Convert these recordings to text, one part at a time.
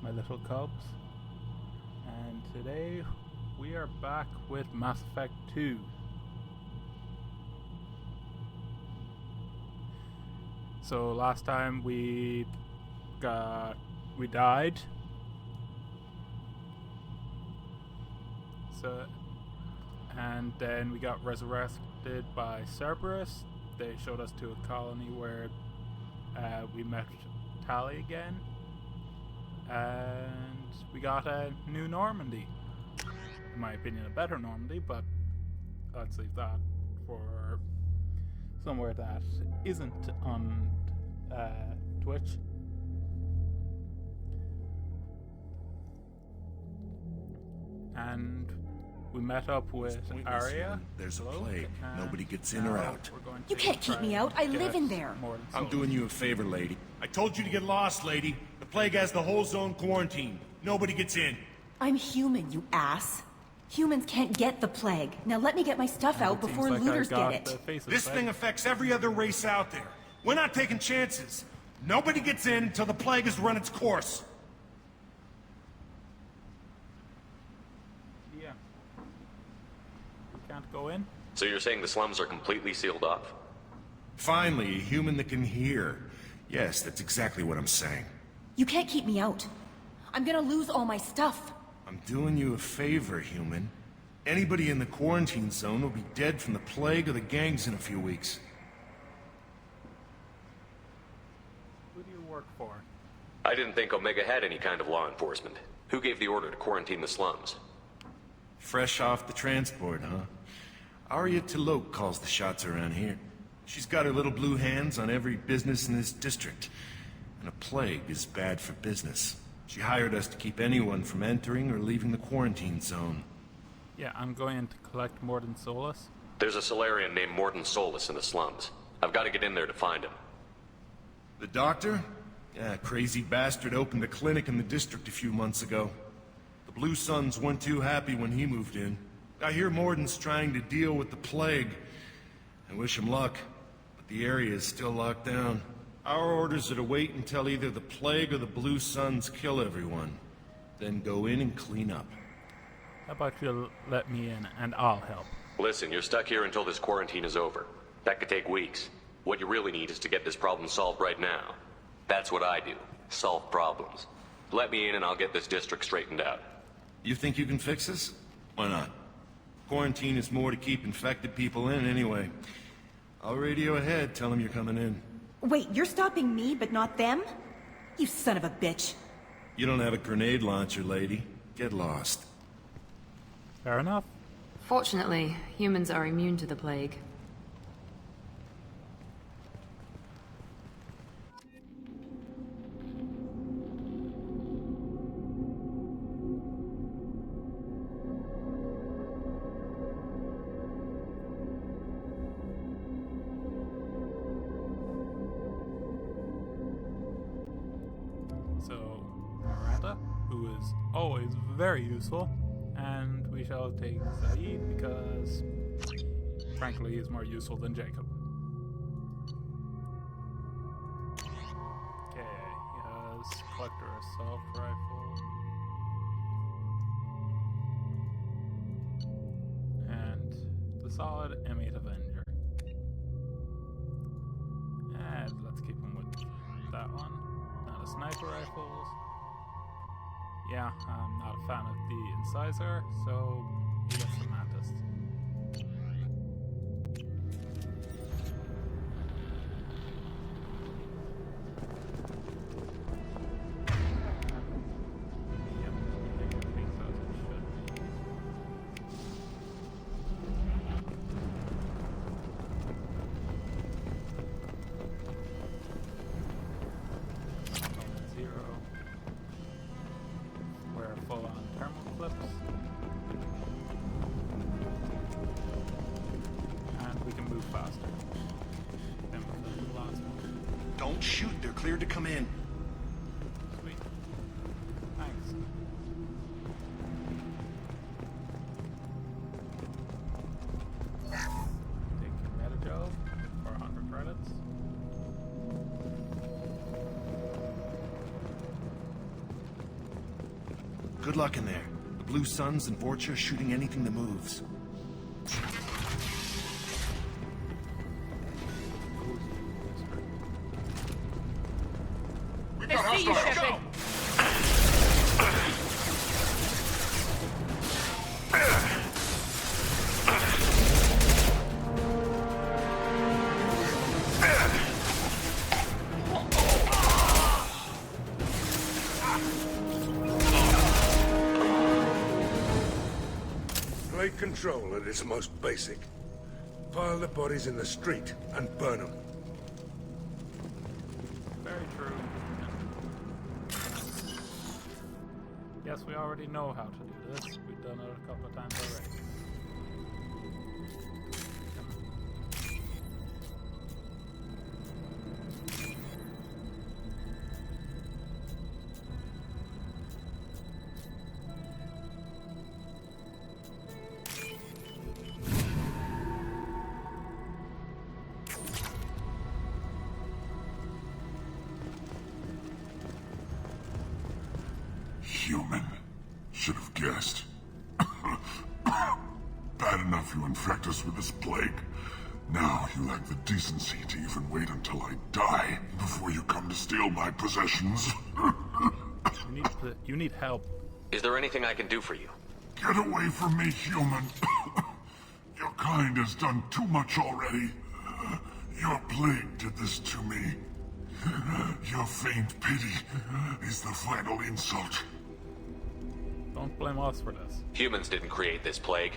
my little cubs. And today we are back with Mass Effect 2. So last time we died. And then we got resurrected by Cerberus. They showed us to a colony where we met Tali again. And we got a new Normandy. In my opinion, a better Normandy, but let's leave that for somewhere that isn't on Twitch. And we met up with Aria. There's a plague. Nobody gets in or out. You can't keep me out. I live in there. I'm doing you a favor, lady. I told you to get lost, lady. The plague has the whole zone quarantined. Nobody gets in. I'm human, you ass. Humans can't get the plague. Now let me get my stuff out before looters get it. This thing affects every other race out there. We're not taking chances. Nobody gets in until the plague has run its course. Yeah. We can't go in? So you're saying the slums are completely sealed off? Finally, a human that can hear. Yes, that's exactly what I'm saying. You can't keep me out. I'm gonna lose all my stuff. I'm doing you a favor, human. Anybody in the quarantine zone will be dead from the plague or the gangs in a few weeks. Who do you work for? I didn't think Omega had any kind of law enforcement. Who gave the order to quarantine the slums? Fresh off the transport, huh? Aria T'Loak calls the shots around here. She's got her little blue hands on every business in this district. And a plague is bad for business. She hired us to keep anyone from entering or leaving the quarantine zone. Yeah, I'm going to collect Mordin Solus. There's a Solarian named Mordin Solus in the slums. I've got to get in there to find him. The doctor? Yeah, crazy bastard opened a clinic in the district a few months ago. The Blue Suns weren't too happy when he moved in. I hear Mordin's trying to deal with the plague. I wish him luck, but the area is still locked down. Our orders are to wait until either the plague or the Blue Suns kill everyone. Then go in and clean up. How about you let me in and I'll help? Listen, you're stuck here until this quarantine is over. That could take weeks. What you really need is to get this problem solved right now. That's what I do. Solve problems. Let me in and I'll get this district straightened out. You think you can fix this? Why not? Quarantine is more to keep infected people in anyway. I'll radio ahead, tell them you're coming in. Wait, you're stopping me, but not them? You son of a bitch. You don't have a grenade launcher, lady. Get lost. Fair enough. Fortunately, humans are immune to the plague. So, Miranda, who is always very useful, and we shall take Zaid because, frankly, he's more useful than Jacob. Okay, he has Collector Assault Rifle. And the solid M8 Avenger. And let's keep him with that one. Not a sniper rifles. Yeah, I'm not a fan of the incisor, so he gets the Mantis. Yep, everything's as it should be. Component 0. Wear full-on thermal clips. And we can move faster than with the last one. Don't shoot, they're cleared to come in. Sweet. Thanks. Take Metagel for 100 credits. Good luck in there. The Blue Suns and Vorcha shooting anything that moves. I see you, Shepard. Plague control at its most basic. Pile the bodies in the street and burn them. Very true. Yes, we already know how to do this. We've done it a couple of times already. Human. Should have guessed. Bad enough you infect us with this plague. Now you lack the decency to even wait until I die before you come to steal my possessions. You need help. Is there anything I can do for you? Get away from me, human. Your kind has done too much already. Your plague did this to me. Your faint pity is the final insult. Don't blame us for this. Humans didn't create this plague.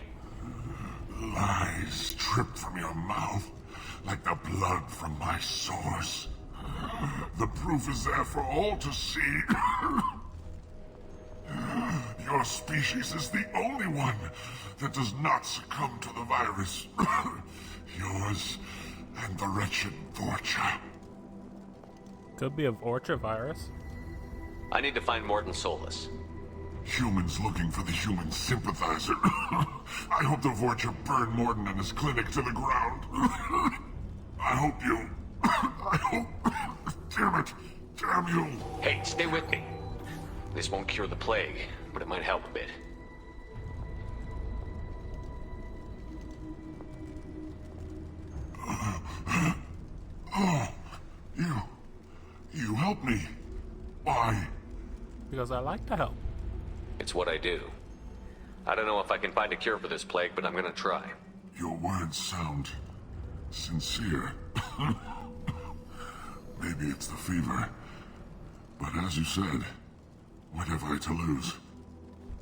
Lies drip from your mouth like the blood from my sores. The proof is there for all to see. Your species is the only one that does not succumb to the virus. Yours and the wretched Vorcha. Could be a Vorcha virus. I need to find Morton Solus. Humans looking for the human sympathizer. I hope the Vorcha burn Morton and his clinic to the ground. I hope you... I hope... Damn it. Damn you. Hey, stay with me. This won't cure the plague, but it might help a bit. Oh, you help me. Why? Because I like to help. It's what I do. I don't know if I can find a cure for this plague, but I'm gonna try. Your words sound sincere. Maybe it's the fever. But as you said, what have I to lose?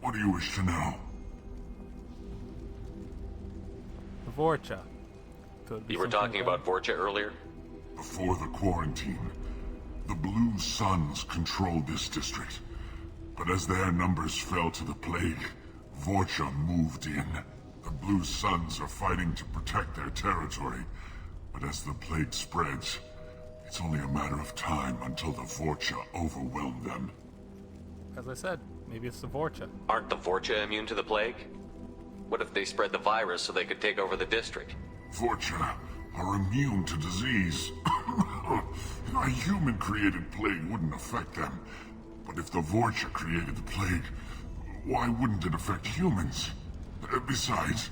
What do you wish to know? The Vorcha. Could be You were something talking about Vorcha earlier? Before the quarantine, the Blue Suns controlled this district. But as their numbers fell to the plague, Vorcha moved in. The Blue Suns are fighting to protect their territory. But as the plague spreads, it's only a matter of time until the Vorcha overwhelm them. As I said, maybe it's the Vorcha. Aren't the Vorcha immune to the plague? What if they spread the virus so they could take over the district? Vorcha are immune to disease. A human-created plague wouldn't affect them. But if the Vorcha created the plague, why wouldn't it affect humans? Besides,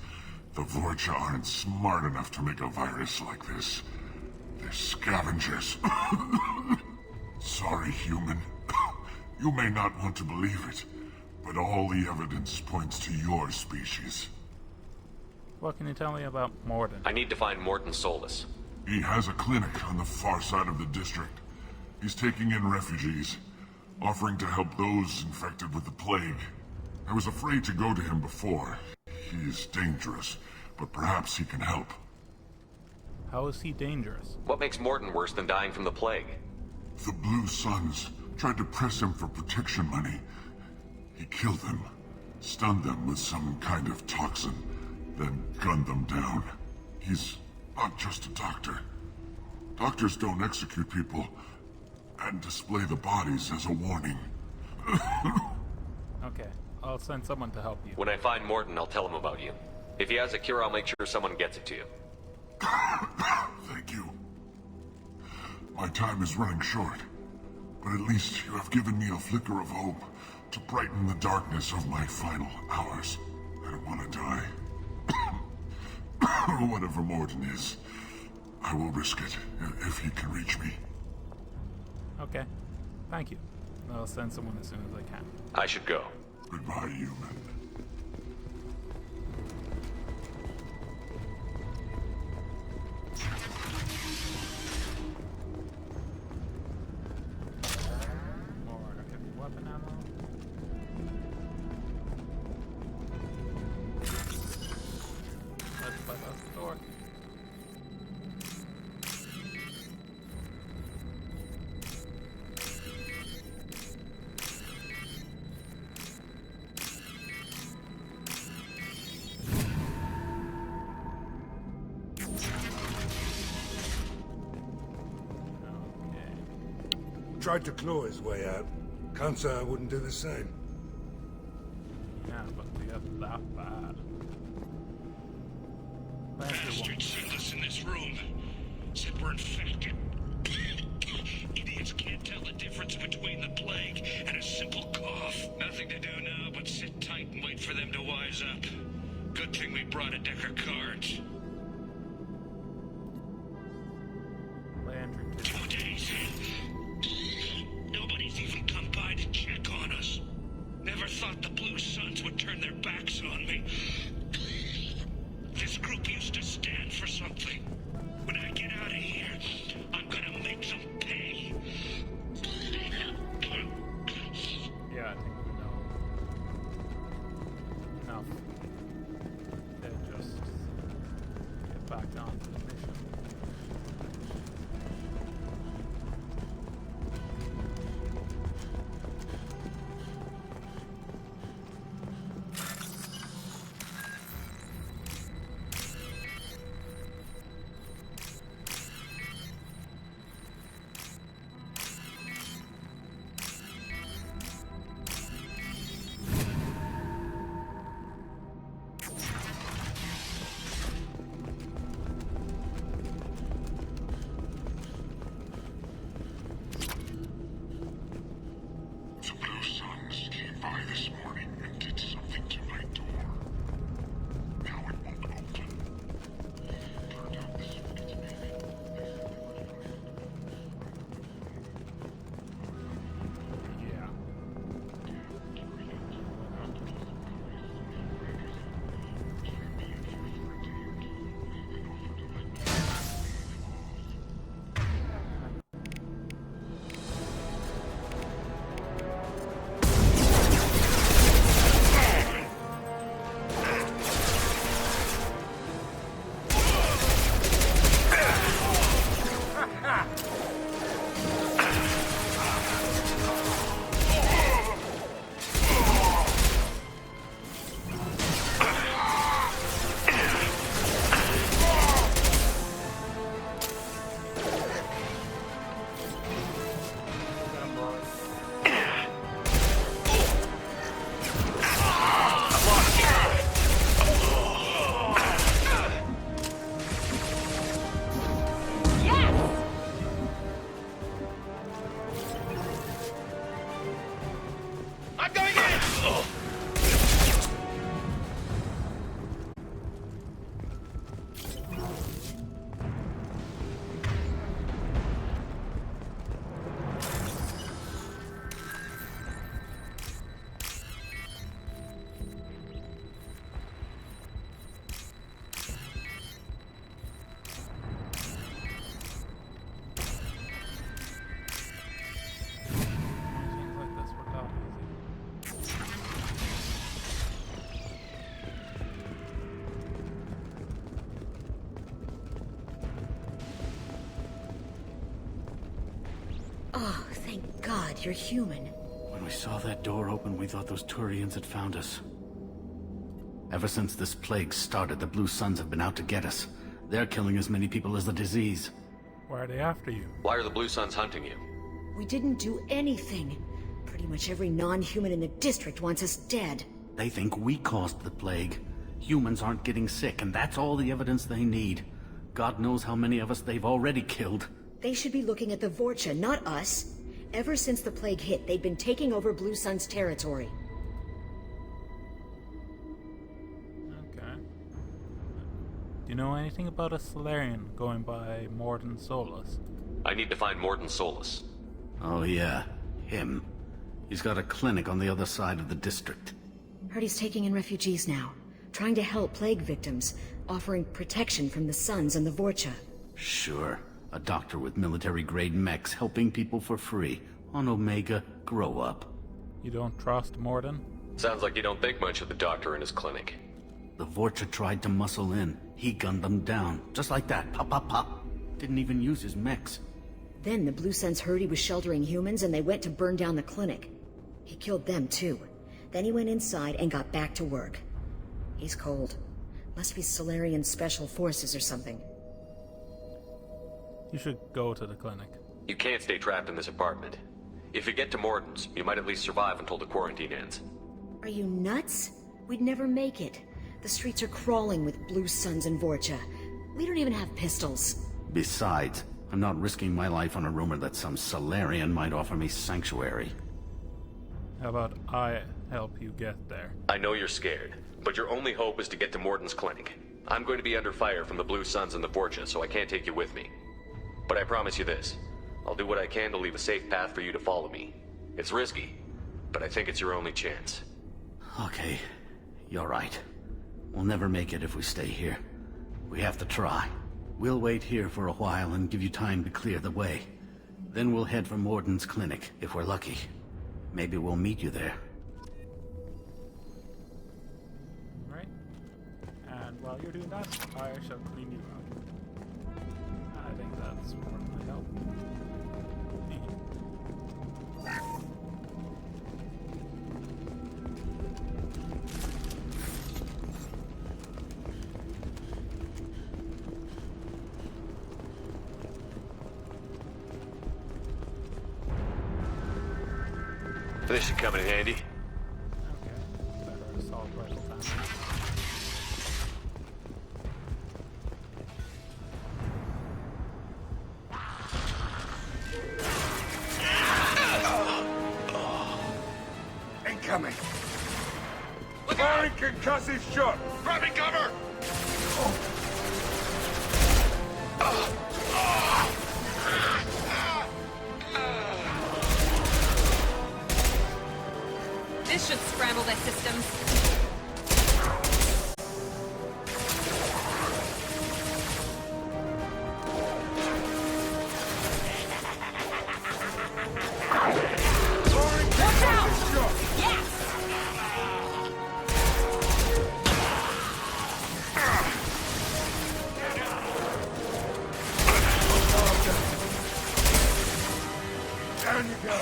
the Vorcha aren't smart enough to make a virus like this. They're scavengers. Sorry, human. You may not want to believe it, but all the evidence points to your species. What can you tell me about Morton? I need to find Morton Solus. He has a clinic on the far side of the district. He's taking in refugees, offering to help those infected with the plague. I was afraid to go to him before. He is dangerous, but perhaps he can help. How is he dangerous? What makes Morton worse than dying from the plague? The Blue Suns tried to press him for protection money. He killed them, stunned them with some kind of toxin, then gunned them down. He's not just a doctor. Doctors don't execute people and display the bodies as a warning. Okay, I'll send someone to help you. When I find Morton, I'll tell him about you. If he has a cure, I'll make sure someone gets it to you. Thank you. My time is running short, but at least you have given me a flicker of hope. to brighten the darkness of my final hours. I don't want to die. Whatever Morden is, I will risk it if he can reach me. Okay. Thank you. I'll send someone as soon as I can. I should go. Goodbye, human. More heavy weapon ammo. Let's bypass the door. Tried to claw his way out. Can't say I wouldn't do the same. Yeah, but to get that bad. Bastards sent us in this room. Said we're infected. Idiots can't tell the difference between the plague and a simple cough. Nothing to do now but sit tight and wait for them to wise up. Good thing we brought a deck of cards. Landry 2 days. Nobody's even come by to check on us. Never thought the Blue Suns would turn their backs on me. This group used to stand for something. When I get out of here, I'm gonna make them pay. Yeah, I think we know enough. Then just get back on to the mission. The Blue Suns came by this morning and did something to my door. Now it won't open. Turned out the circuit's maybe. Yeah. I'm going in! Seems like this worked out easy. Oh, thank God you're human. When we saw that door open, we thought those Turians had found us. Ever since this plague started, the Blue Suns have been out to get us. They're killing as many people as the disease. Why are they after you? Why are the Blue Suns hunting you? We didn't do anything. Pretty much every non-human in the district wants us dead. They think we caused the plague. Humans aren't getting sick, and that's all the evidence they need. God knows how many of us they've already killed. They should be looking at the Vorcha, not us. Ever since the plague hit, they've been taking over Blue Sun's territory. Okay. Do you know anything about a Solarian going by Mordin Solus? I need to find Mordin Solus. Oh yeah, him. He's got a clinic on the other side of the district. Heard he's taking in refugees now, trying to help plague victims, offering protection from the Suns and the Vorcha. Sure. A doctor with military-grade mechs helping people for free. On Omega, grow up. You don't trust Mordin? Sounds like you don't think much of the doctor in his clinic. The Vorcha tried to muscle in. He gunned them down. Just like that. Pop, pop, pop. Didn't even use his mechs. Then the Blue Suns heard he was sheltering humans and they went to burn down the clinic. He killed them too. Then he went inside and got back to work. He's cold. Must be Solarian Special Forces or something. You should go to the clinic. You can't stay trapped in this apartment. If you get to Mordin's, you might at least survive until the quarantine ends. Are you nuts? We'd never make it. The streets are crawling with Blue Suns and Vorcha. We don't even have pistols. Besides, I'm not risking my life on a rumor that some Solarian might offer me sanctuary. How about I help you get there? I know you're scared, but your only hope is to get to Mordin's clinic. I'm going to be under fire from the Blue Suns and the Vorcha, so I can't take you with me. But I promise you this. I'll do what I can to leave a safe path for you to follow me. It's risky, but I think it's your only chance. Okay, you're right. We'll never make it if we stay here. We have to try. We'll wait here for a while and give you time to clear the way. Then we'll head for Mordin's clinic, if we're lucky. Maybe we'll meet you there. Right. And while you're doing that, I shall clean you out. I think that's worth my help. This should come in handy. Okay. Better assault rifle time. Incoming! Firing concussive shot! Grabbing cover! This should scramble their systems. Watch out! Yes! Down you go!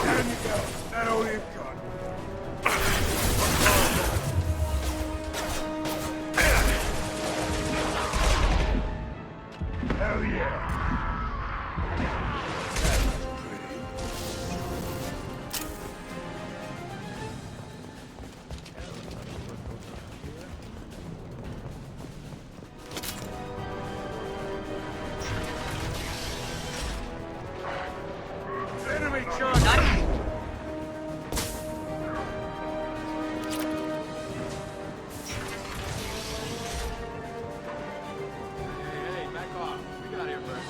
Down you go! That all you've got. Hell yeah! Enemy charge! Hey, back off. We got here first.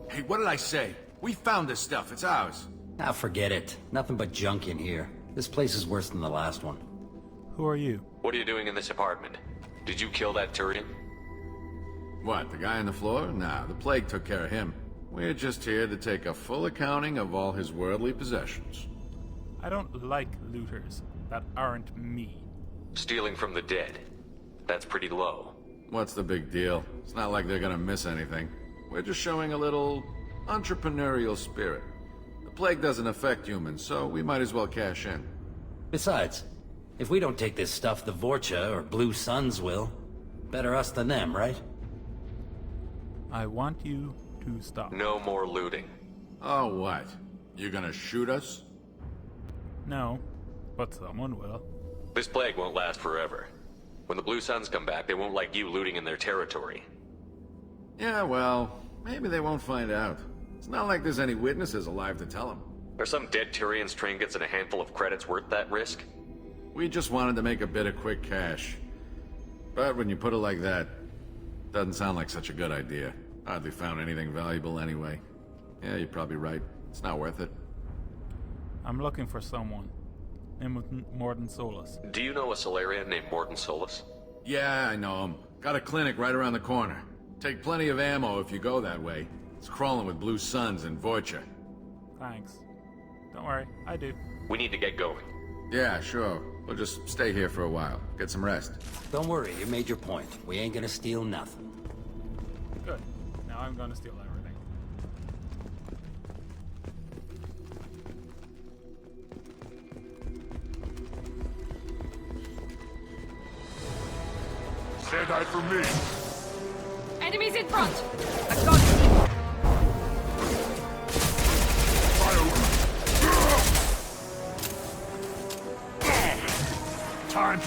Hey, what did I say? We found this stuff. It's ours. Ah, forget it. Nothing but junk in here. This place is worse than the last one. Who are you? What are you doing in this apartment? Did you kill that Turian? What, the guy on the floor? Nah, the plague took care of him. We're just here to take a full accounting of all his worldly possessions. I don't like looters that aren't me. Stealing from the dead. That's pretty low. What's the big deal? It's not like they're gonna miss anything. We're just showing a little entrepreneurial spirit. The plague doesn't affect humans, so we might as well cash in. Besides, if we don't take this stuff, the Vorcha or Blue Suns will. Better us than them, right? I want you to stop. No more looting. Oh, what? You gonna shoot us? No, but someone will. This plague won't last forever. When the Blue Suns come back, they won't like you looting in their territory. Yeah, well, maybe they won't find out. It's not like there's any witnesses alive to tell them. Are some dead Tyrians trinkets and a handful of credits worth that risk? We just wanted to make a bit of quick cash. But when you put it like that, doesn't sound like such a good idea. Hardly found anything valuable anyway. Yeah, you're probably right. It's not worth it. I'm looking for someone. Name of Mordin Solus. Do you know a Solarian named Mordin Solus? Yeah, I know him. Got a clinic right around the corner. Take plenty of ammo if you go that way. It's crawling with Blue Suns and Vorcha. Thanks. Don't worry, I do. We need to get going. Yeah, sure. We'll just stay here for a while. Get some rest. Don't worry, you made your point. We ain't gonna steal nothing. Good. Now I'm gonna steal everything. Stand eye for me. Enemies in front! I've got it! Time to...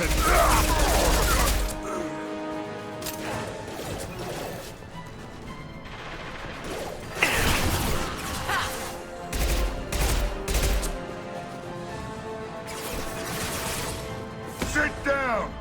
Sit down!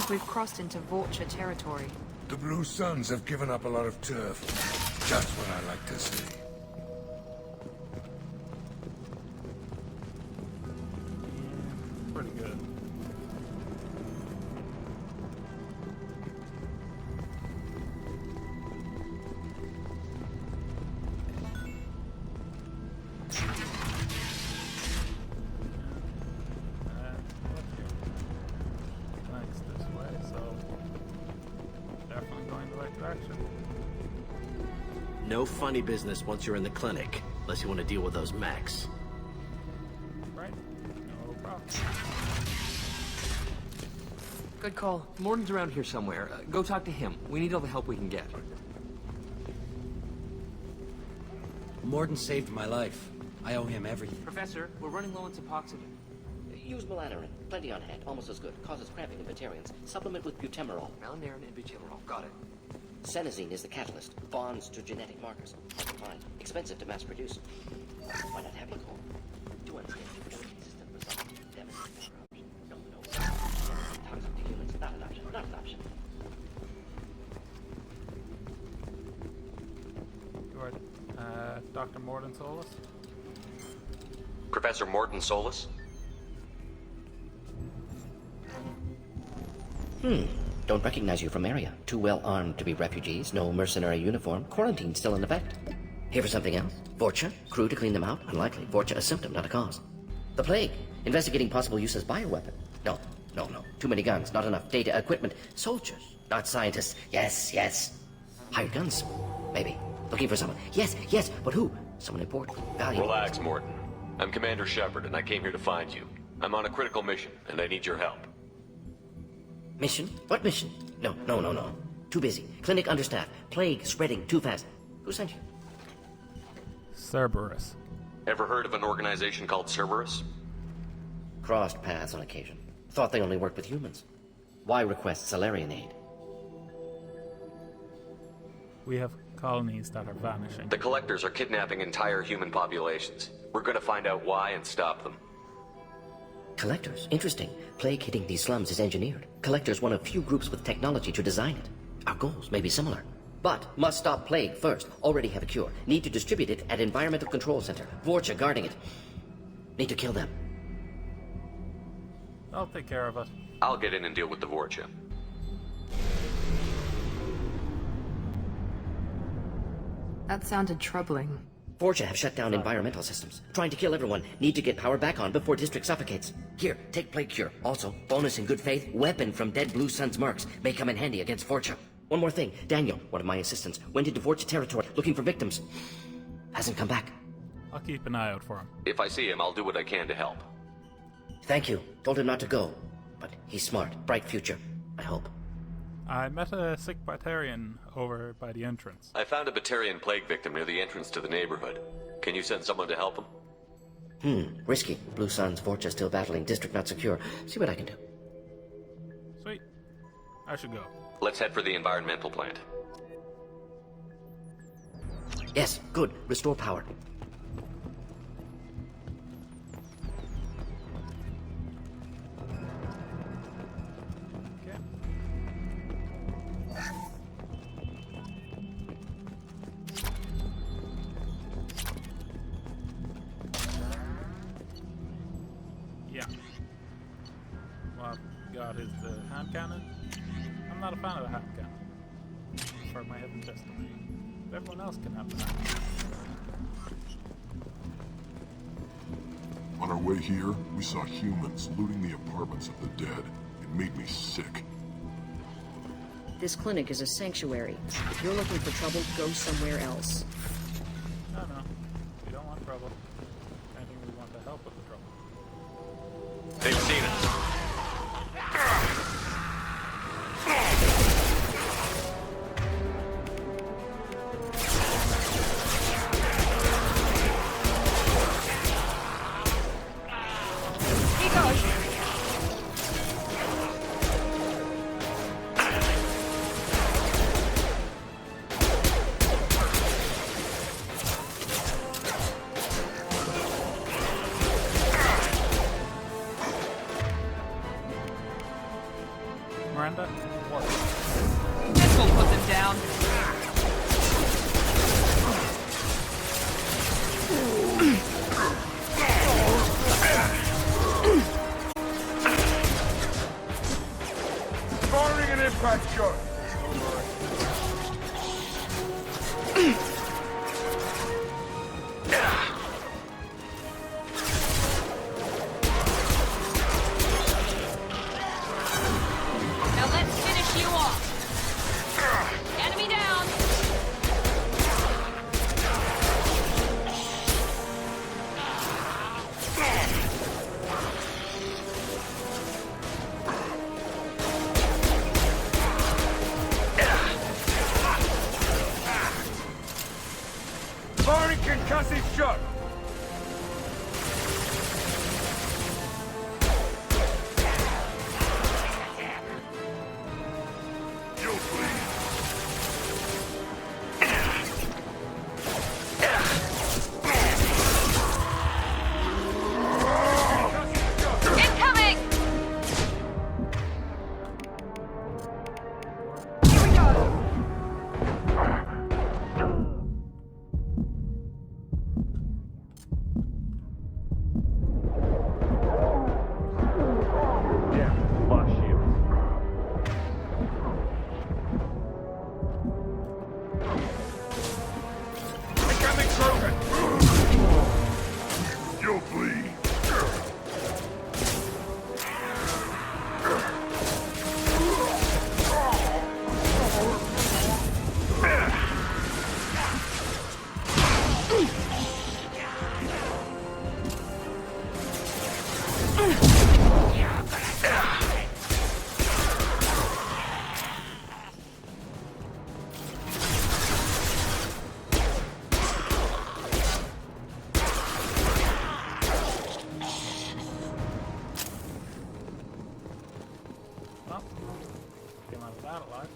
We've crossed into Vorcha territory. The Blue Suns have given up a lot of turf. Just what I like to see. Pretty good. No funny business once you're in the clinic, unless you want to deal with those mechs. Right? No problem. Good call. Mordin's around here somewhere. Go talk to him. We need all the help we can get. Mordin saved my life. I owe him everything. Professor, we're running low on Suboxone. Use Malanarin. Plenty on hand. Almost as good. Causes cramping in Batarians. Supplement with butemerol. Malanarin and butemerol. Got it. Senesine is the catalyst. Bonds to genetic markers. Fine. Expensive to mass produce. Why not have it called? To understand the consistent result. Demonstrate corruption. No. Toxic to humans. Not an option. Not an option. Good. Dr. Mordin Solus? Professor Mordin Solus? Don't recognize you from area. Too well armed to be refugees. No mercenary uniform. Quarantine still in effect. Here for something else? Vorcha? Crew to clean them out? Unlikely. Vorcha a symptom, not a cause. The plague. Investigating possible use as bioweapon. No. Too many guns. Not enough data, equipment. Soldiers. Not scientists. Yes. Hired guns. Maybe. Looking for someone. Yes. But who? Someone important. Valuable. Relax, Mordin. I'm Commander Shepard, and I came here to find you. I'm on a critical mission, and I need your help. Mission? What mission? No. Too busy. Clinic understaffed. Plague spreading too fast. Who sent you? Cerberus. Ever heard of an organization called Cerberus? Crossed paths on occasion. Thought they only worked with humans. Why request Solarian aid? We have colonies that are vanishing. The Collectors are kidnapping entire human populations. We're gonna find out why and stop them. Collectors? Interesting. Plague hitting these slums is engineered. Collectors one of few groups with technology to design it. Our goals may be similar. But must stop Plague first. Already have a cure. Need to distribute it at Environmental Control Center. Vorcha guarding it. Need to kill them. I'll take care of it. I'll get in and deal with the Vorcha. That sounded troubling. Vorcha have shut down environmental systems. Trying to kill everyone. Need to get power back on before District suffocates. Here, take Plague Cure. Also, bonus in good faith, weapon from dead Blue Sun's mercs. May come in handy against Vorcha. One more thing. Daniel, one of my assistants, went into Vorcha territory looking for victims. Hasn't come back. I'll keep an eye out for him. If I see him, I'll do what I can to help. Thank you. Told him not to go. But he's smart. Bright future. I hope. I met a sick Batarian over by the entrance. I found a Batarian plague victim near the entrance to the neighborhood. Can you send someone to help him? Risky. Blue Sun's Vorcha still battling. District not secure. See what I can do. Sweet. I should go. Let's head for the environmental plant. Yes, good. Restore power. Yeah. What I've got is the hand cannon. I'm not a fan of the hand cannon. For my hidden testimony. Everyone else can have the hand cannon. On our way here, we saw humans looting the apartments of the dead. It made me sick. This clinic is a sanctuary. If you're looking for trouble, go somewhere else. No. We don't want trouble. I think we want to help with the trouble. They've seen us. Miranda? What? This will put them down. Firing an impact shot. Now let's finish you off. Enemy down. Firing concussive shot. Incoming. Here we go. Becoming broken. You'll bleed. Well, came out of that alive.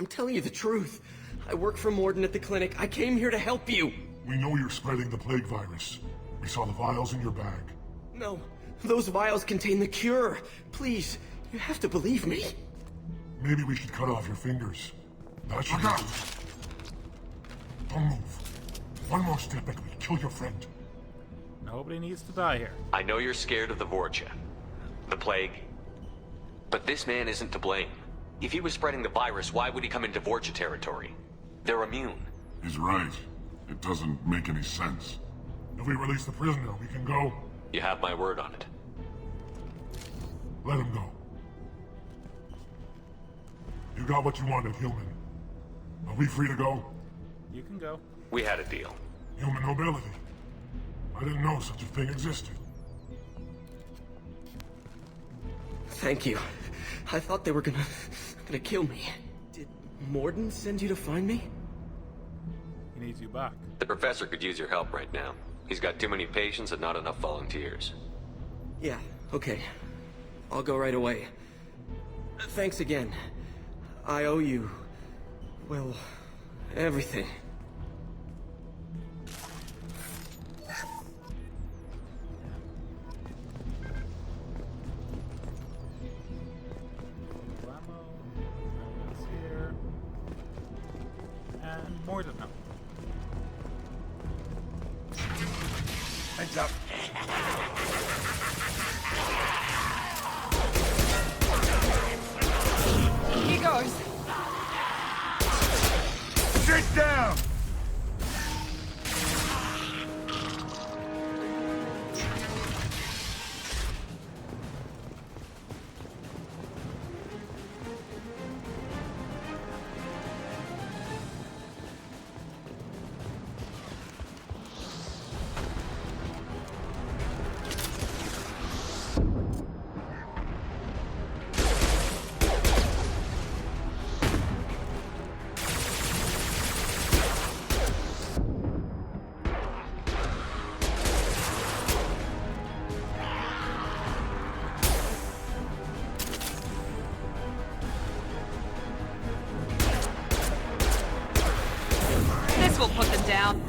I'm telling you the truth. I work for Morden at the clinic. I came here to help you. We know you're spreading the plague virus. We saw the vials in your bag. No, those vials contain the cure. Please, you have to believe me. Maybe we should cut off your fingers. That should help. Don't move. One more step and we kill your friend. Nobody needs to die here. I know you're scared of the Vorcha, the plague, but this man isn't to blame. If he was spreading the virus, why would he come into Vorcha territory? They're immune. He's right. It doesn't make any sense. If we release the prisoner, we can go. You have my word on it. Let him go. You got what you wanted, human. Are we free to go? You can go. We had a deal. Human nobility. I didn't know such a thing existed. Thank you. I thought they were gonna kill me. Did Morden send you to find me? He needs you back. The professor could use your help right now. He's got too many patients and not enough volunteers. Yeah, okay. I'll go right away. Thanks again. I owe you... well, everything. And more than that. Heads up. Here goes. Sit down! We'll put them down.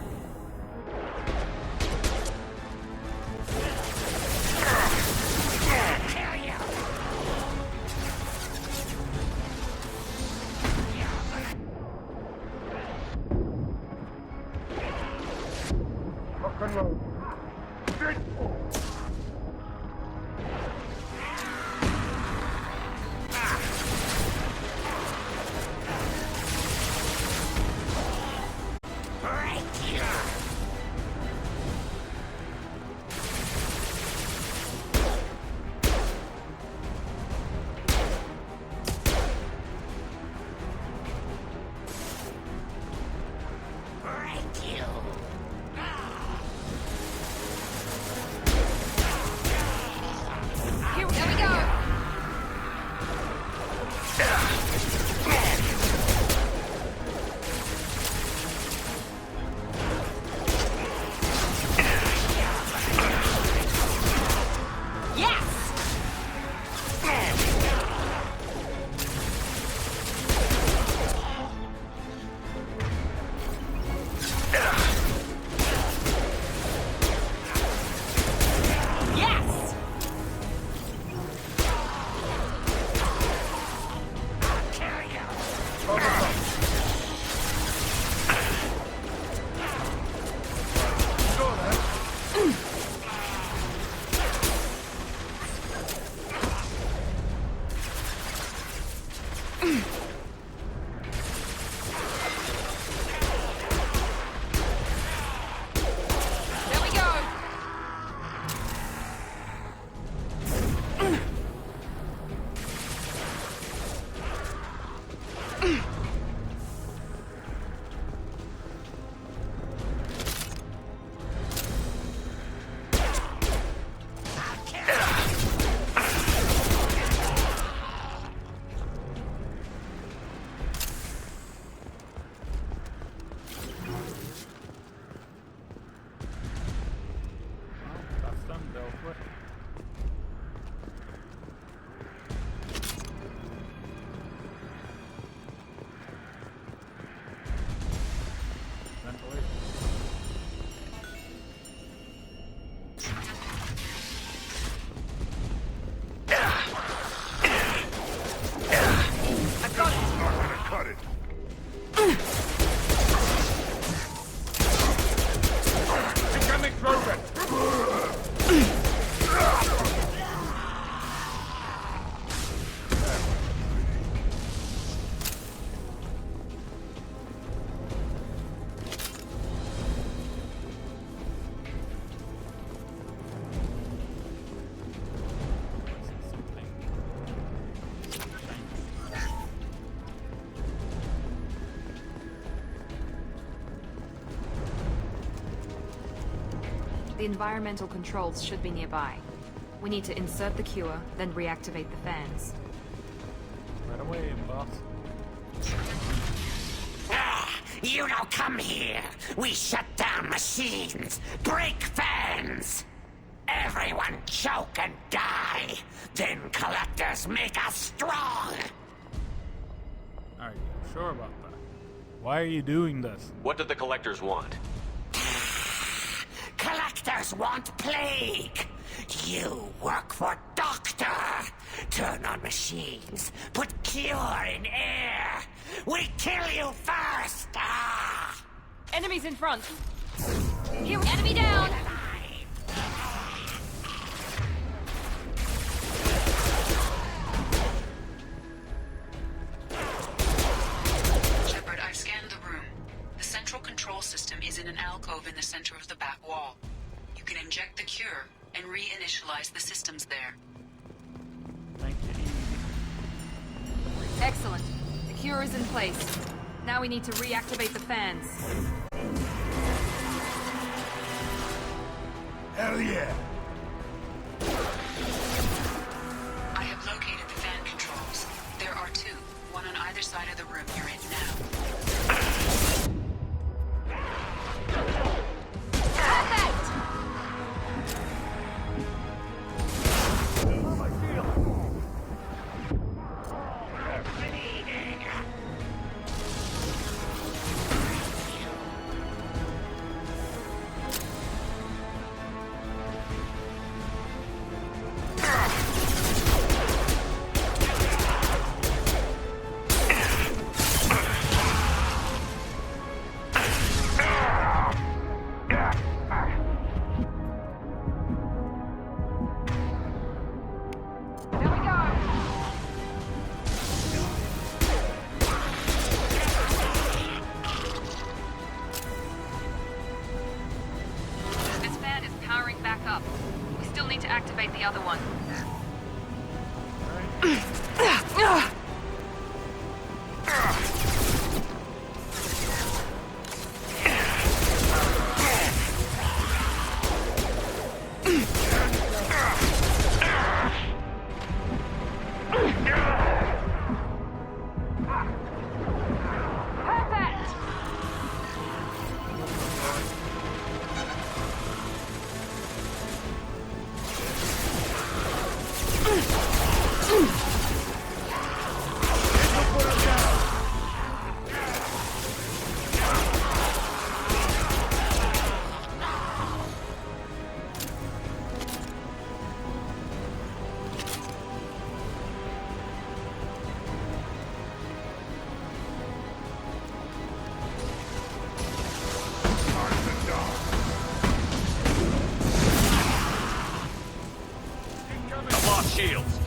The environmental controls should be nearby. We need to insert the cure, then reactivate the fans. Right away, boss. You don't come here. We shut down machines, break fans. Everyone choke and die. Then collectors make us strong. Are you sure about that? Why are you doing this? What did the collectors want? Collectors want plague. You work for Doctor. Turn on machines. Put cure in air. We kill you first. Enemies in front. Here, enemy down. Shepard, I've scanned the room. The central control system is in an alcove in the center of the back wall. You can inject the cure and re-initialize the systems there. Thank you. Excellent. The cure is in place. Now we need to reactivate the fans. Hell yeah! I have located the fan controls. There are two, one on either side of the room you're in now. Activate the other one. Shields.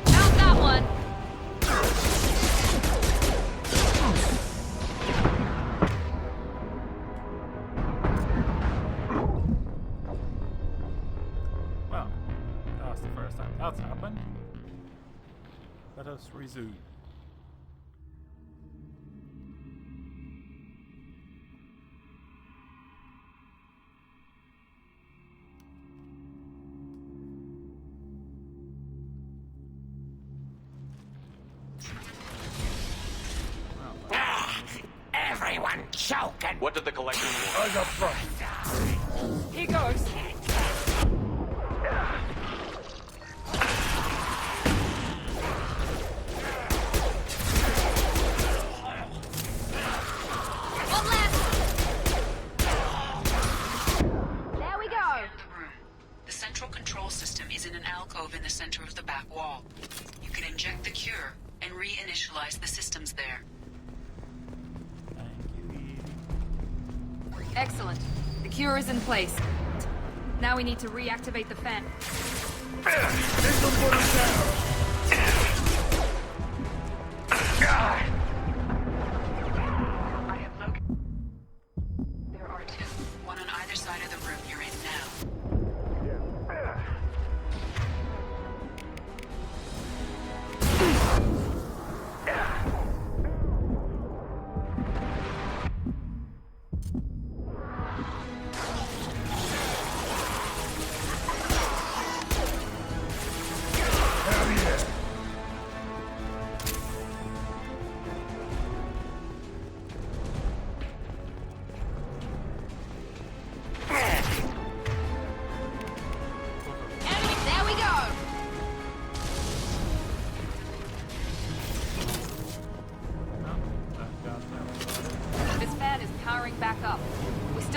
Found that one. Well, that was the first time that's happened. Let us resume. Everyone choke and... What did the collectors want? Eyes up front. Here goes. One left. There we go. The central control system is in an alcove in the center of the back wall. You can inject the cure and re-initialize the systems there. Excellent. The cure is in place. Now we need to reactivate the fan. I have located. There are two, one on either side of the room you're in now.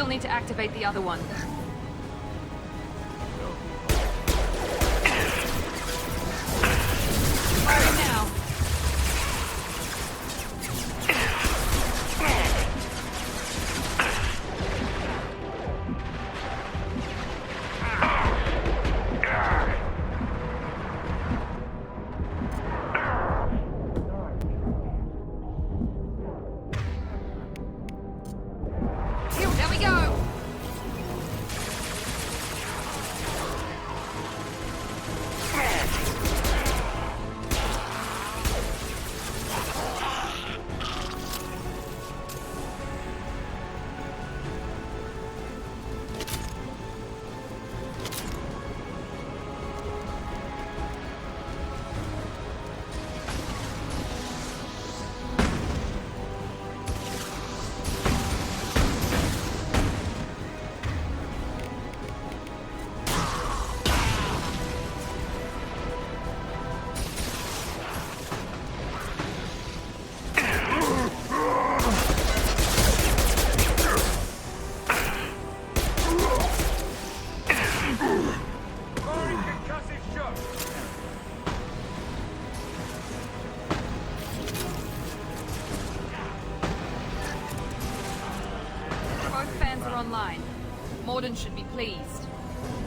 still need to activate the other one. Firing now. There we go. Both fans are online. Morden should be pleased.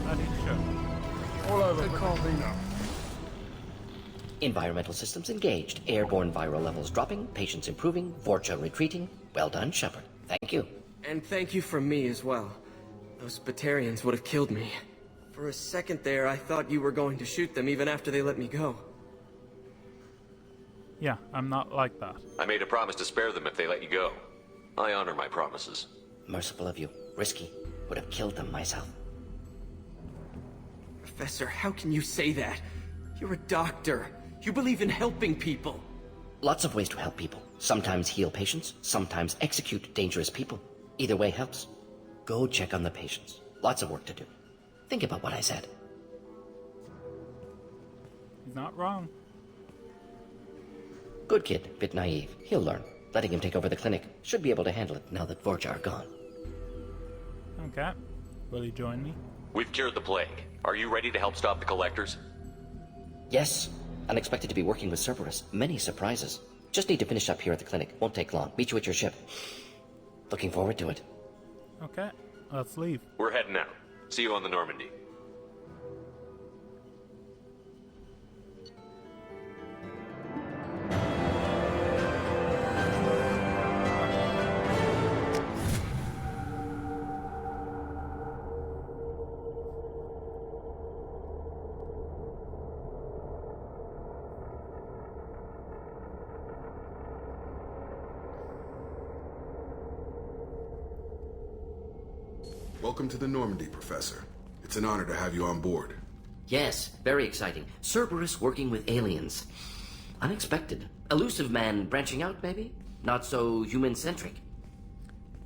That is show. All over. Good call, Vino. Environmental systems engaged. Airborne viral levels dropping. Patients improving. Vorcha retreating. Well done, Shepard. Thank you. And thank you from me as well. Those Batarians would have killed me. For a second there, I thought you were going to shoot them even after they let me go. Yeah, I'm not like that. I made a promise to spare them if they let you go. I honor my promises. Merciful of you. Risky. Would have killed them myself. Professor, how can you say that? You're a doctor. You believe in helping people. Lots of ways to help people. Sometimes heal patients, sometimes execute dangerous people. Either way helps. Go check on the patients. Lots of work to do. Think about what I said. He's not wrong. Good kid, bit naive. He'll learn. Letting him take over the clinic. Should be able to handle it now that Vorcha are gone. Okay. Will you join me? We've cured the plague. Are you ready to help stop the Collectors? Yes. Unexpected to be working with Cerberus. Many surprises. Just need to finish up here at the clinic. Won't take long. Meet you at your ship. Looking forward to it. Okay. Let's leave. We're heading out. See you on the Normandy. Welcome to the Normandy, Professor. It's an honor to have you on board. Yes, very exciting. Cerberus working with aliens. Unexpected. Elusive man branching out, maybe? Not so human-centric.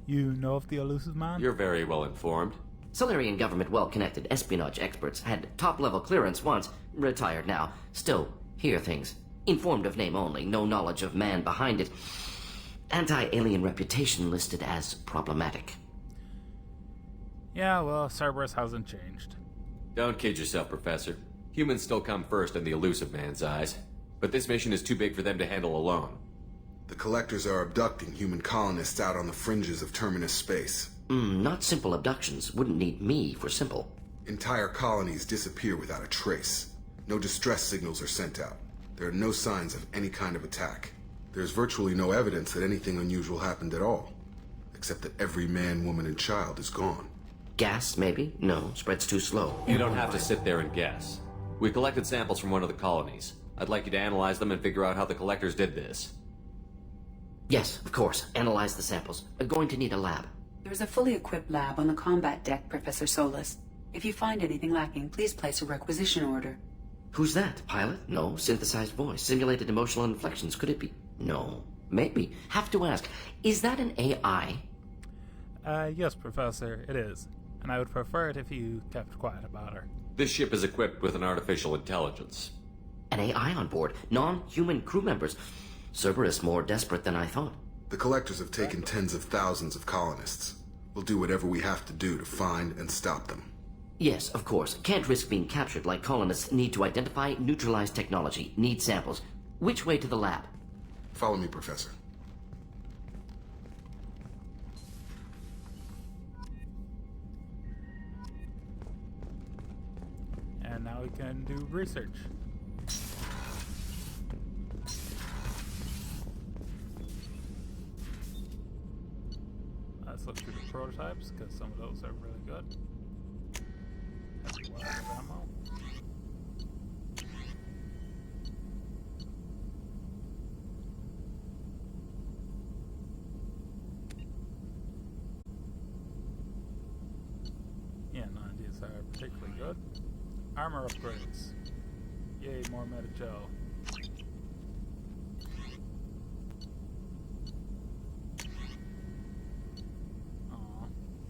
You know of the elusive man? You're very well informed. Solarian government well-connected espionage experts had top-level clearance once, retired now. Still, hear things. Informed of name only, no knowledge of man behind it. Anti-alien reputation listed as problematic. Yeah, well, Cerberus hasn't changed. Don't kid yourself, Professor. Humans still come first in the elusive man's eyes. But this mission is too big for them to handle alone. The Collectors are abducting human colonists out on the fringes of Terminus space. Not simple abductions. Wouldn't need me for simple. Entire colonies disappear without a trace. No distress signals are sent out. There are no signs of any kind of attack. There's virtually no evidence that anything unusual happened at all. Except that every man, woman, and child is gone. Gas, maybe? No, spreads too slow. You don't have to sit there and guess. We collected samples from one of the colonies. I'd like you to analyze them and figure out how the Collectors did this. Yes, of course. Analyze the samples. Going to need a lab. There's a fully equipped lab on the combat deck, Professor Solis. If you find anything lacking, please place a requisition order. Who's that? Pilot? No. Synthesized voice. Simulated emotional inflections. Could it be? No. Maybe. Have to ask. Is that an AI? Yes, Professor, it is. And I would prefer it if you kept quiet about her. This ship is equipped with an artificial intelligence. An AI on board. Non-human crew members. Cerberus more desperate than I thought. The Collectors have taken tens of thousands of colonists. We'll do whatever we have to do to find and stop them. Yes, of course. Can't risk being captured like colonists need to identify, neutralize technology, need samples. Which way to the lab? Follow me, Professor. And now we can do research. Let's look through the prototypes, because some of those are really good. Heavy wire ammo. Yeah, none of these are particularly good. Armor upgrades. Yay, more Medi-gel.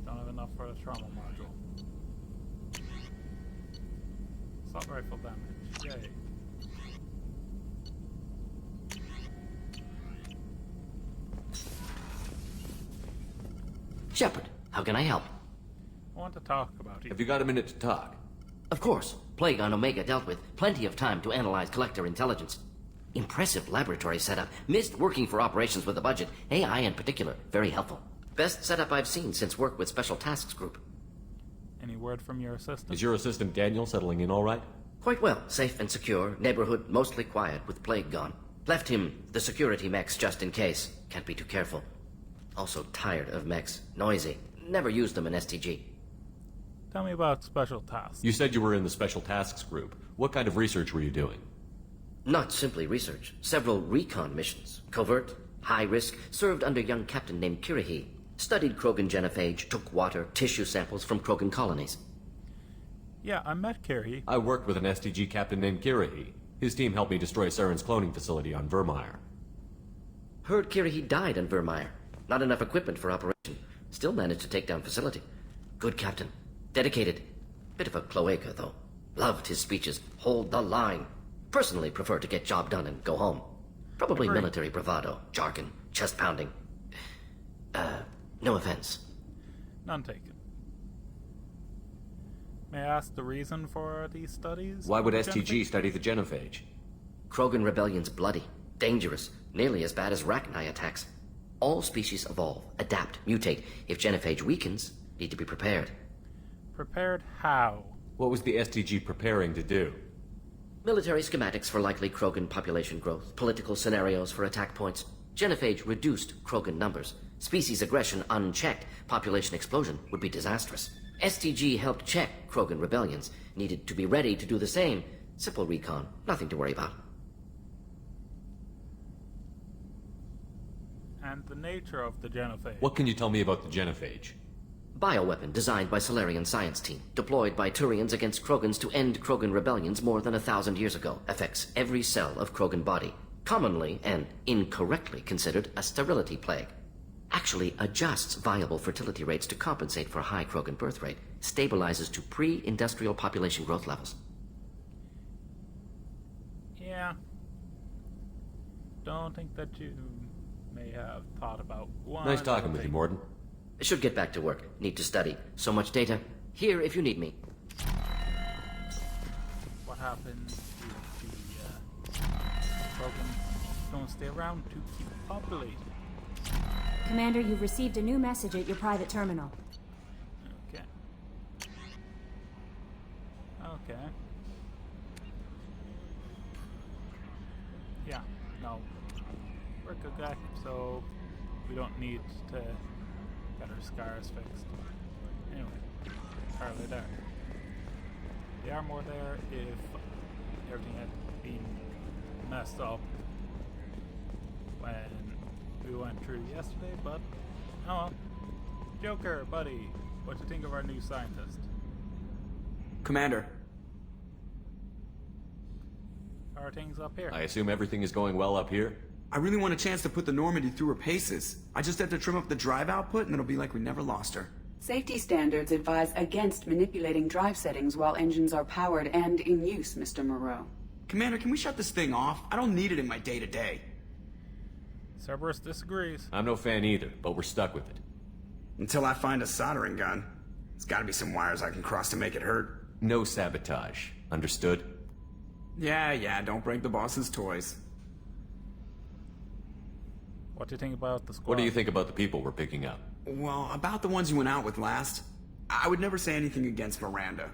Don't have enough for the trauma module. Assault rifle damage. Yay. Shepard, how can I help? I want to talk about you. Have you got a minute to talk? Of course. Plague on Omega dealt with. Plenty of time to analyze Collector intelligence. Impressive laboratory setup. Missed working for operations with a budget. AI in particular. Very helpful. Best setup I've seen since work with Special Tasks Group. Any word from your assistant? Is your assistant Daniel settling in all right? Quite well. Safe and secure. Neighborhood mostly quiet with Plague gone. Left him the security mechs just in case. Can't be too careful. Also tired of mechs. Noisy. Never used them in STG. Tell me about Special Tasks. You said you were in the Special Tasks Group. What kind of research were you doing? Not simply research. Several recon missions. Covert, high risk, served under a young captain named Kirihi. Studied Krogan genophage, took water, tissue samples from Krogan colonies. Yeah, I met Kirihi. I worked with an STG captain named Kirihi. His team helped me destroy Saren's cloning facility on Vermeer. Heard Kirihi died on Vermeer. Not enough equipment for operation. Still managed to take down facility. Good captain. Dedicated. Bit of a cloaca, though. Loved his speeches. Hold the line. Personally prefer to get job done and go home. Probably military bravado, jargon, chest pounding. No offense. None taken. May I ask the reason for these studies? Why would STG study the genophage? Krogan rebellion's bloody, dangerous, nearly as bad as Rachni attacks. All species evolve, adapt, mutate. If genophage weakens, need to be prepared. Prepared how? What was the STG preparing to do? Military schematics for likely Krogan population growth, political scenarios for attack points. Genophage reduced Krogan numbers. Species aggression unchecked, population explosion would be disastrous. STG helped check Krogan rebellions. Needed to be ready to do the same. Simple recon, nothing to worry about. And the nature of the genophage. What can you tell me about the genophage? Bioweapon designed by Solarian science team, deployed by Turians against Krogans to end Krogan rebellions more than 1,000 years ago. Affects every cell of Krogan body. Commonly and incorrectly considered a sterility plague. Actually adjusts viable fertility rates to compensate for high Krogan birth rate. Stabilizes to pre-industrial population growth levels. Yeah. Don't think that you may have thought about one. Nice talking with you, Mordin. Should get back to work. Need to study. So much data. Here if you need me. What happens if the Krogans don't stay around to keep populating? Commander, you've received a new message at your private terminal. Okay. Okay. Yeah, no. We're a good guy, so we don't need to get our scars fixed. Anyway, hardly there. The armor there if everything had been messed up when we went through yesterday, but oh well. Joker, buddy, what you think of our new scientist? Commander. How are things up here? I assume everything is going well up here? I really want a chance to put the Normandy through her paces. I just have to trim up the drive output and it'll be like we never lost her. Safety standards advise against manipulating drive settings while engines are powered and in use, Mr. Moreau. Commander, can we shut this thing off? I don't need it in my day-to-day. Cerberus disagrees. I'm no fan either, but we're stuck with it. Until I find a soldering gun. There's gotta be some wires I can cross to make it hurt. No sabotage. Understood? Yeah, don't break the boss's toys. What do you think about the squad? What do you think about the people we're picking up? Well, about the ones you went out with last, I would never say anything against Miranda,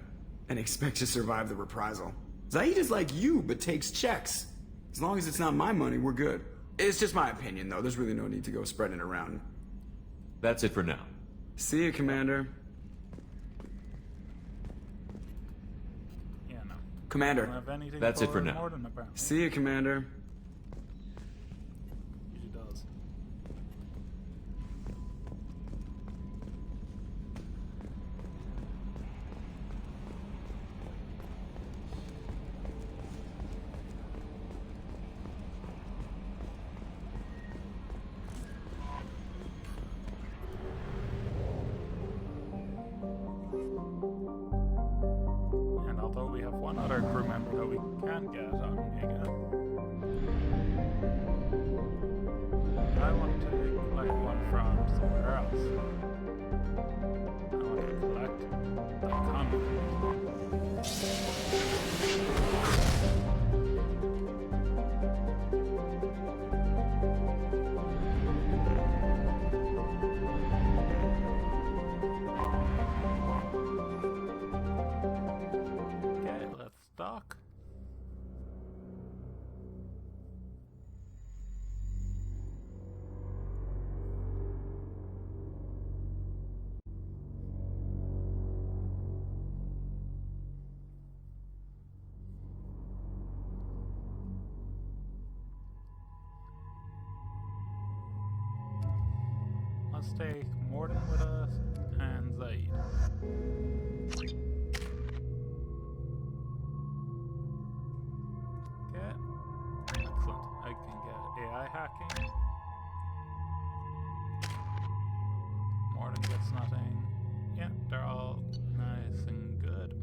and expect to survive the reprisal. Zaid is like you, but takes checks. As long as it's not my money, we're good. It's just my opinion, though. There's really no need to go spreading it around. That's it for now. See you, Commander. Yeah, no. Commander. Don't have anything That's it for now. Morden, apparently. See you, Commander. Usually does. And although we have one other crew member that we can get on Omega, I want to collect one from somewhere else. I want to collect the convict. Okay, let's dock. Let's take Morden with us and Zaid. Okay. Excellent. I can get AI hacking. Morden gets nothing. Yeah, they're all nice and good.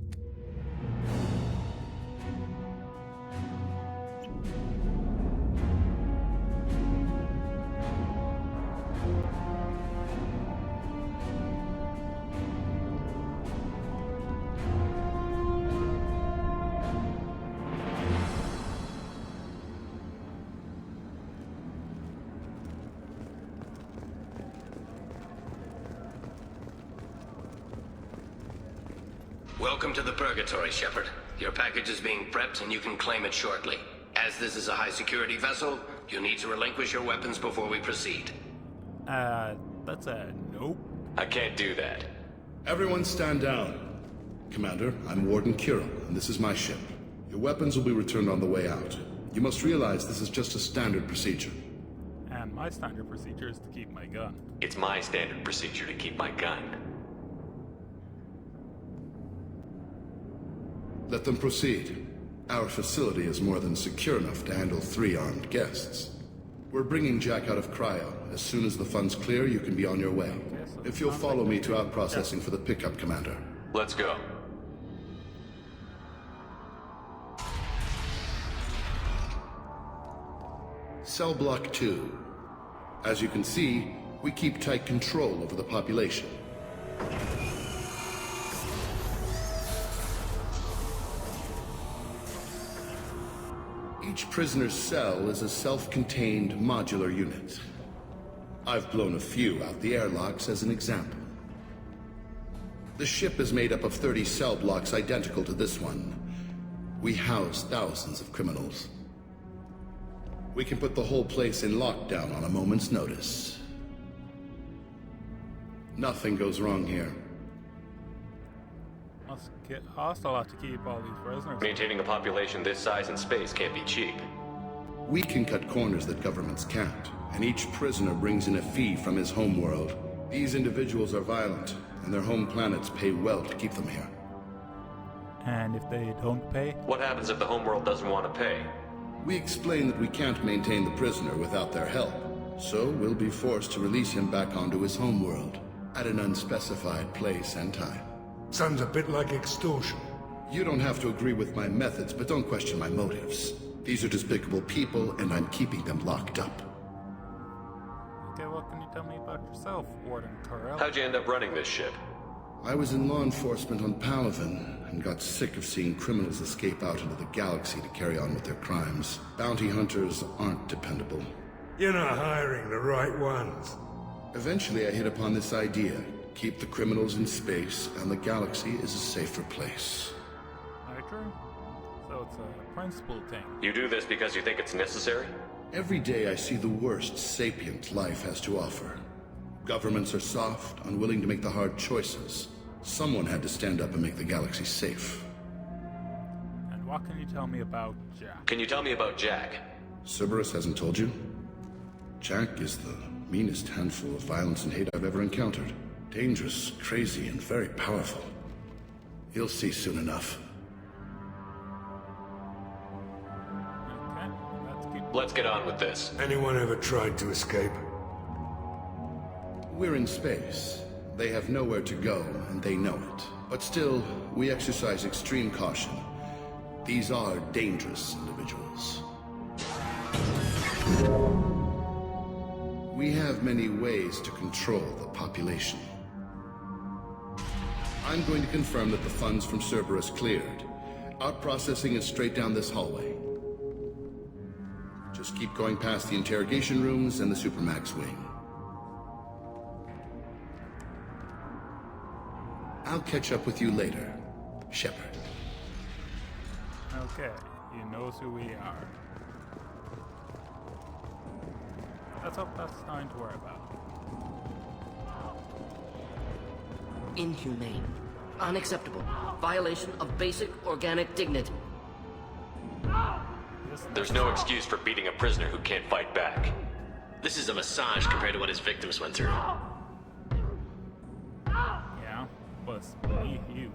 Welcome to the Purgatory, Shepard. Your package is being prepped and you can claim it shortly. As this is a high-security vessel, you need to relinquish your weapons before we proceed. That's a nope. I can't do that. Everyone stand down. Commander, I'm Warden Kira, and this is my ship. Your weapons will be returned on the way out. You must realize this is just a standard procedure. And my standard procedure is to keep my gun. It's my standard procedure to keep my gun. Let them proceed. Our facility is more than secure enough to handle 3 armed guests. We're bringing Jack out of cryo. As soon as the funds clear, you can be on your way. Okay, so If you'll follow me to out processing for the pickup, Commander. Let's go. Cell Block 2. As you can see, we keep tight control over the population. Each prisoner's cell is a self-contained modular unit. I've blown a few out the airlocks as an example. The ship is made up of 30 cell blocks identical to this one. We house thousands of criminals. We can put the whole place in lockdown on a moment's notice. Nothing goes wrong here. Hostile have to keep all these prisoners. Maintaining a population this size in space can't be cheap. We can cut corners that governments can't, and each prisoner brings in a fee from his homeworld. These individuals are violent, and their home planets pay well to keep them here. And if they don't pay? What happens if the homeworld doesn't want to pay? We explain that we can't maintain the prisoner without their help, so we'll be forced to release him back onto his homeworld at an unspecified place and time. Sounds a bit like extortion. You don't have to agree with my methods, but don't question my motives. These are despicable people, and I'm keeping them locked up. Okay, what can you tell me about yourself, Warden Corell? How'd you end up running this ship? I was in law enforcement on Palaven and got sick of seeing criminals escape out into the galaxy to carry on with their crimes. Bounty hunters aren't dependable. You're not hiring the right ones. Eventually, I hit upon this idea. Keep the criminals in space, and the galaxy is a safer place. True. So it's a principle thing. You do this because you think it's necessary? Every day I see the worst sapient life has to offer. Governments are soft, unwilling to make the hard choices. Someone had to stand up and make the galaxy safe. And what can you tell me about Jack? Can you tell me about Jack? Cerberus hasn't told you? Jack is the meanest handful of violence and hate I've ever encountered. Dangerous, crazy, and very powerful. You'll see soon enough. Let's get on with this. Anyone ever tried to escape? We're in space. They have nowhere to go, and they know it. But still, we exercise extreme caution. These are dangerous individuals. We have many ways to control the population. I'm going to confirm that the funds from Cerberus cleared. Our processing is straight down this hallway. Just keep going past the interrogation rooms and the Supermax wing. I'll catch up with you later, Shepard. Okay, he knows who we are. Let's hope that's nothing to worry about. Inhumane. Unacceptable. Violation of basic organic dignity. There's no excuse for beating a prisoner who can't fight back. This is a massage compared to what his victims went through. Yeah, but believe you.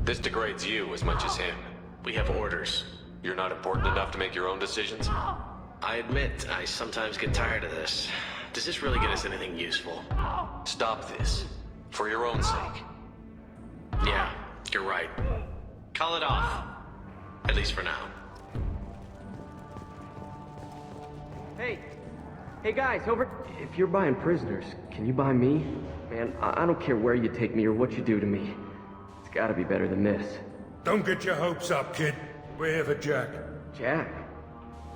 This degrades you as much as him. We have orders. You're not important enough to make your own decisions? I admit, I sometimes get tired of this. Does this really get us anything useful? Stop this. For your own sake. Yeah, you're right. Call it off. At least for now. Hey guys, over... If you're buying prisoners, can you buy me? Man, I don't care where you take me or what you do to me. It's gotta be better than this. Don't get your hopes up, kid. We're here for Jack. Jack?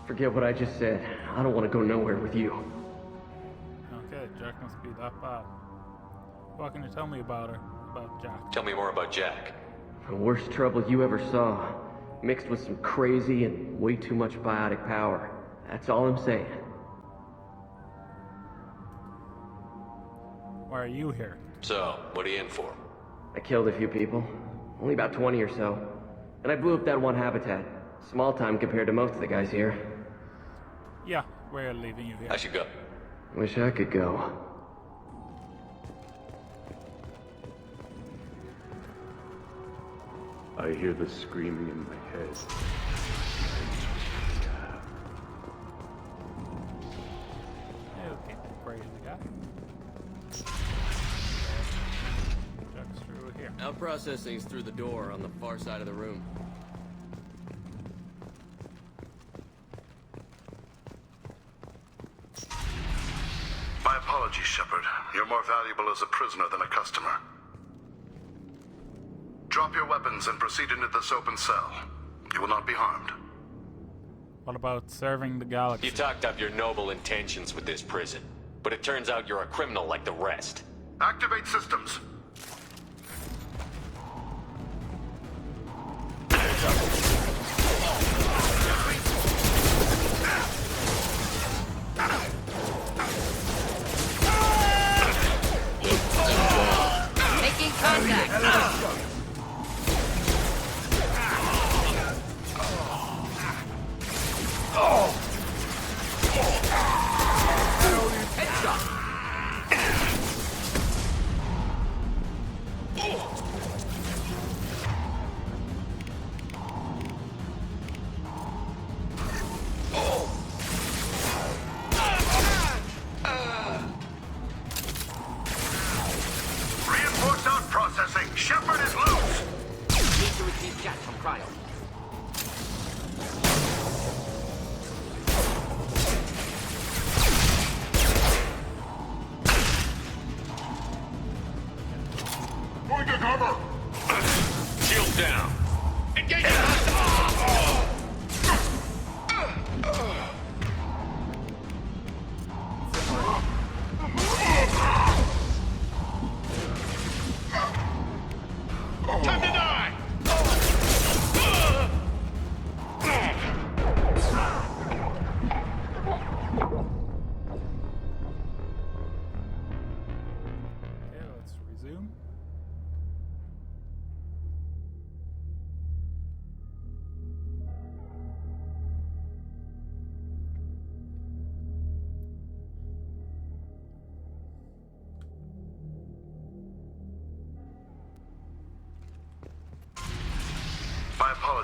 Forget what I just said. I don't want to go nowhere with you. Okay, Jack must be that bad. What can you tell me about her? About Jack? Tell me more about Jack. The worst trouble you ever saw. Mixed with some crazy and way too much biotic power. That's all I'm saying. Why are you here? So, what are you in for? I killed a few people. Only about 20 or so. And I blew up that one habitat. Small time compared to most of the guys here. Yeah, we're leaving you here. I should go. Wish I could go. I hear the screaming in my head. Okay, crazy guy. Jack's through here. Out processing's through the door on the far side of the room. My apologies, Shepard. You're more valuable as a prisoner than a customer. Drop your weapons and proceed into this open cell. You will not be harmed. What about serving the galaxy? You talked up your noble intentions with this prison, but it turns out you're a criminal like the rest. Activate systems. Making contact.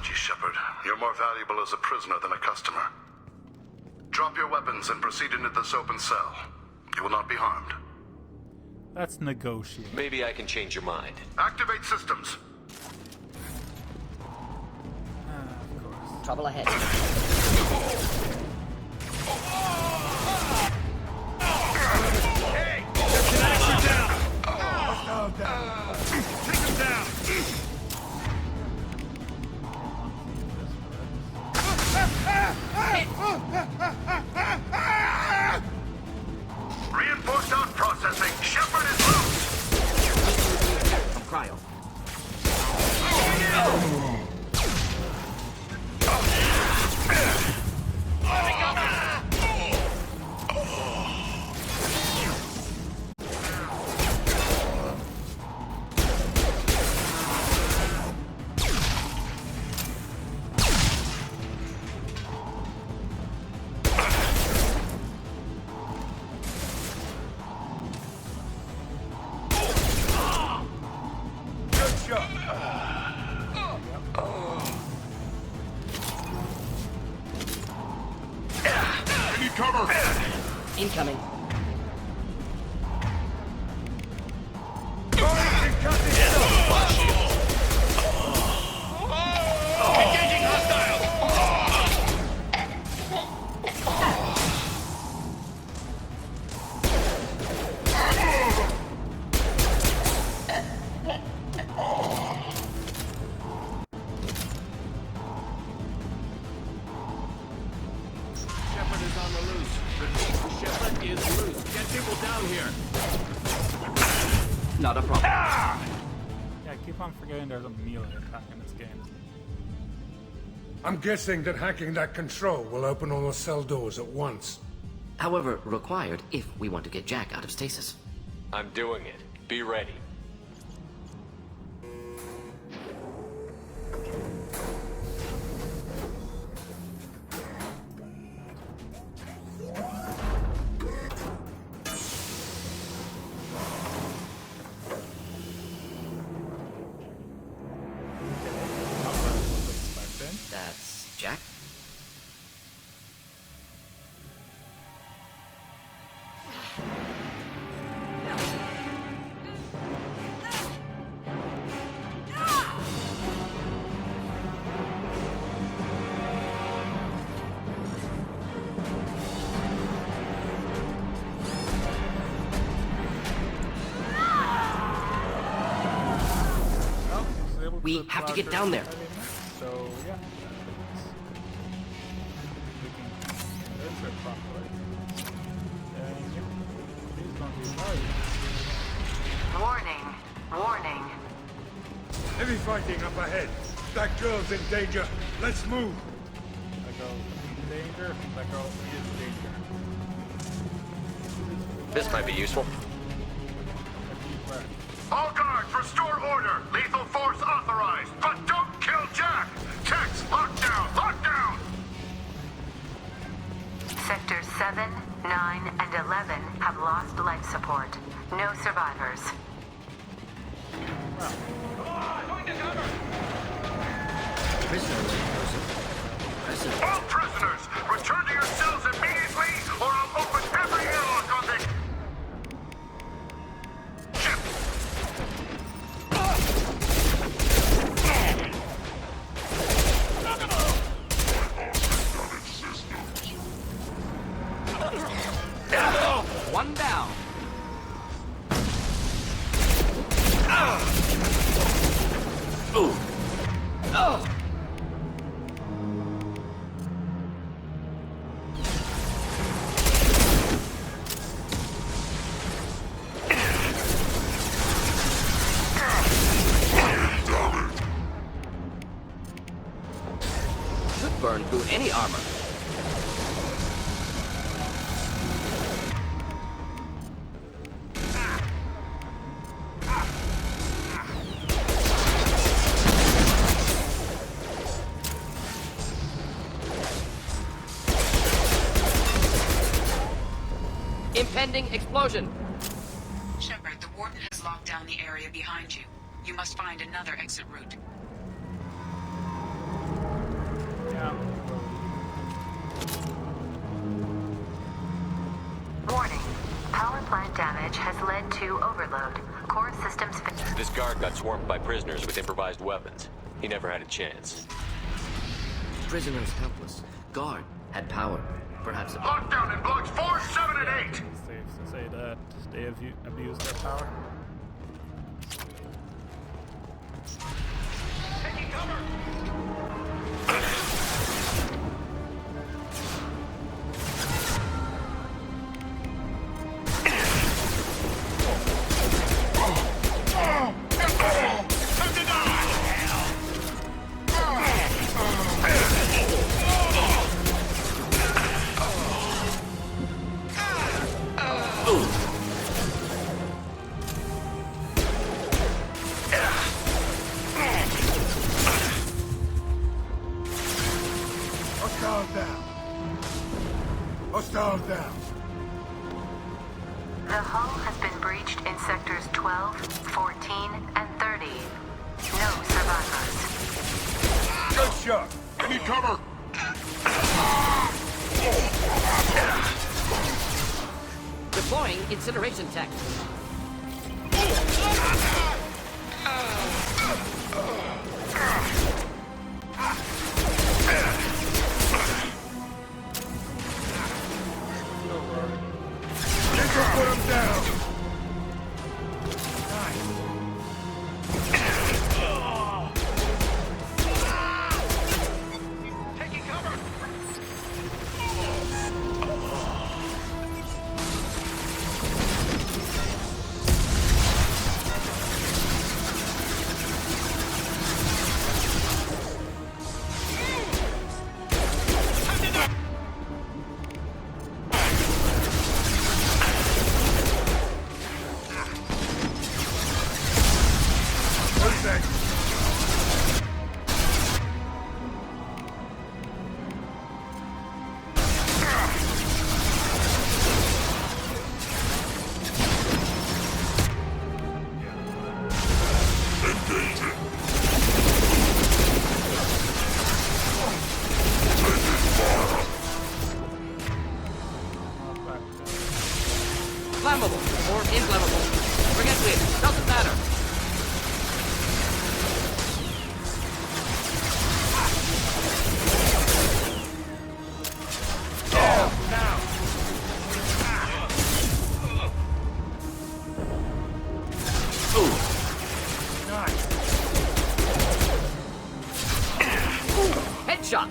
apologies, Shepard. You're more valuable as a prisoner than a customer. Drop your weapons and proceed into this open cell. You will not be harmed. Let's negotiate. Maybe I can change your mind. Activate systems. Of course. Trouble ahead. Hey! Captain Axe, down! Oh, down. Take him down! Reinforced out processing. Shepard is loose. From cryo. Incoming. Engaging hostiles! Shepard is on the loose. Shepard is loose. Get people down here. Not a problem. Yeah, I keep on forgetting there's a melee attack in this game. I'm guessing that hacking that control will open all the cell doors at once. However, required if we want to get Jack out of stasis. I'm doing it. Be ready. That's Jack. We have to get down there. So, yeah. We can insert properly. And yeah, he's going to be hard. Warning. Warning. Heavy fighting up ahead. That girl's in danger. Let's move. That girl is in danger. That girl is in danger. This might be useful. All guards, restore order. Lethal force authorized. But don't kill Jack. Tex, lockdown. Lockdown. Sectors 7, 9, and 11 have lost life support. No survivors. All prisoners, return to your cells immediately, or I'll open every airlock on this ship. One down. Ooh. Oh. Could burn through any armor. Impending explosion. Shepard, the Warden has locked down the area behind you. You must find another exit route. Yeah. Warning. Power plant damage has led to overload. Core systems... This guard got swarmed by prisoners with improvised weapons. He never had a chance. Prisoners helpless. Guard had power. Perhaps... Lockdown in blocks 4, 7, and 8! It's safe to say that they have abused their power. Taking cover! Hostile down. The hull has been breached in sectors 12, 14, and 30. No survivors. Good shot. I need cover. Deploying incineration tech. Put him down. Taking cover! Flammable or inflammable. Forget it. Doesn't matter. Headshot.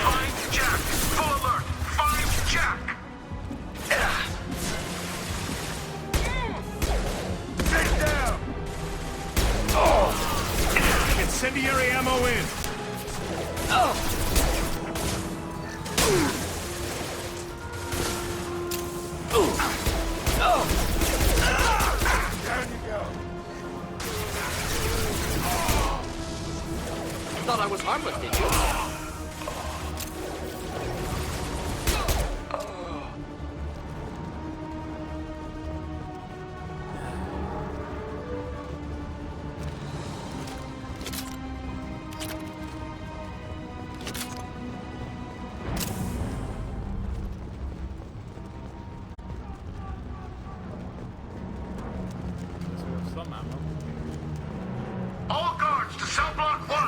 Find Jack! Full alert! Find Jack! Get down! Incendiary ammo in! Down you go. Thought I was harmless, did you? Some ammo. All guards to cell block 1!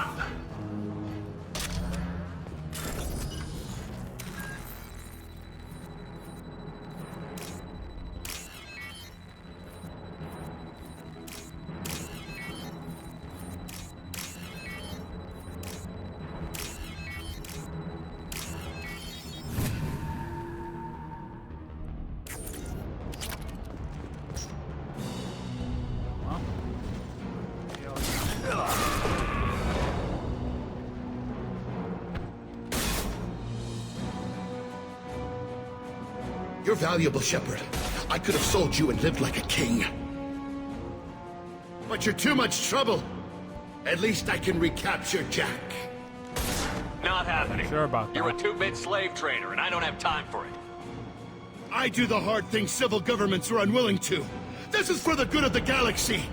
You're valuable, Shepard. I could have sold you and lived like a king. But you're too much trouble. At least I can recapture Jack. Not happening. Sure about that. You're a two-bit slave trader, and I don't have time for it. I do the hard things civil governments are unwilling to. This is for the good of the galaxy.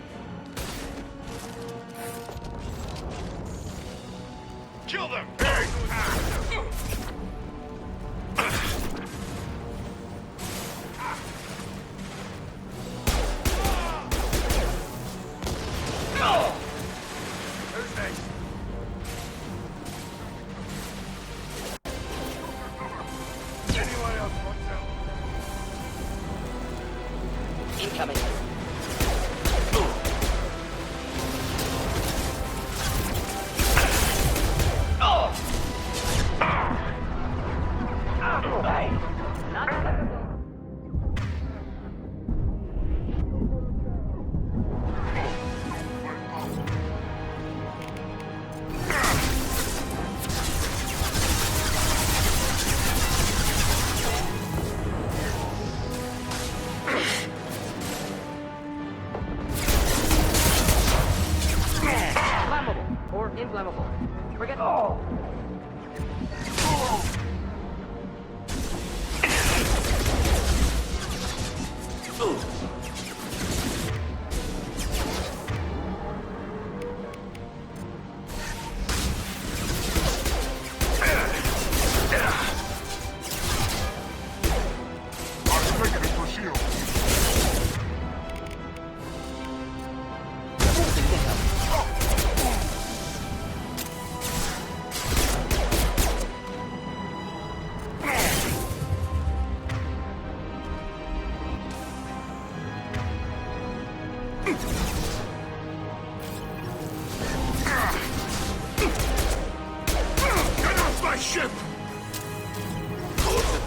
ship!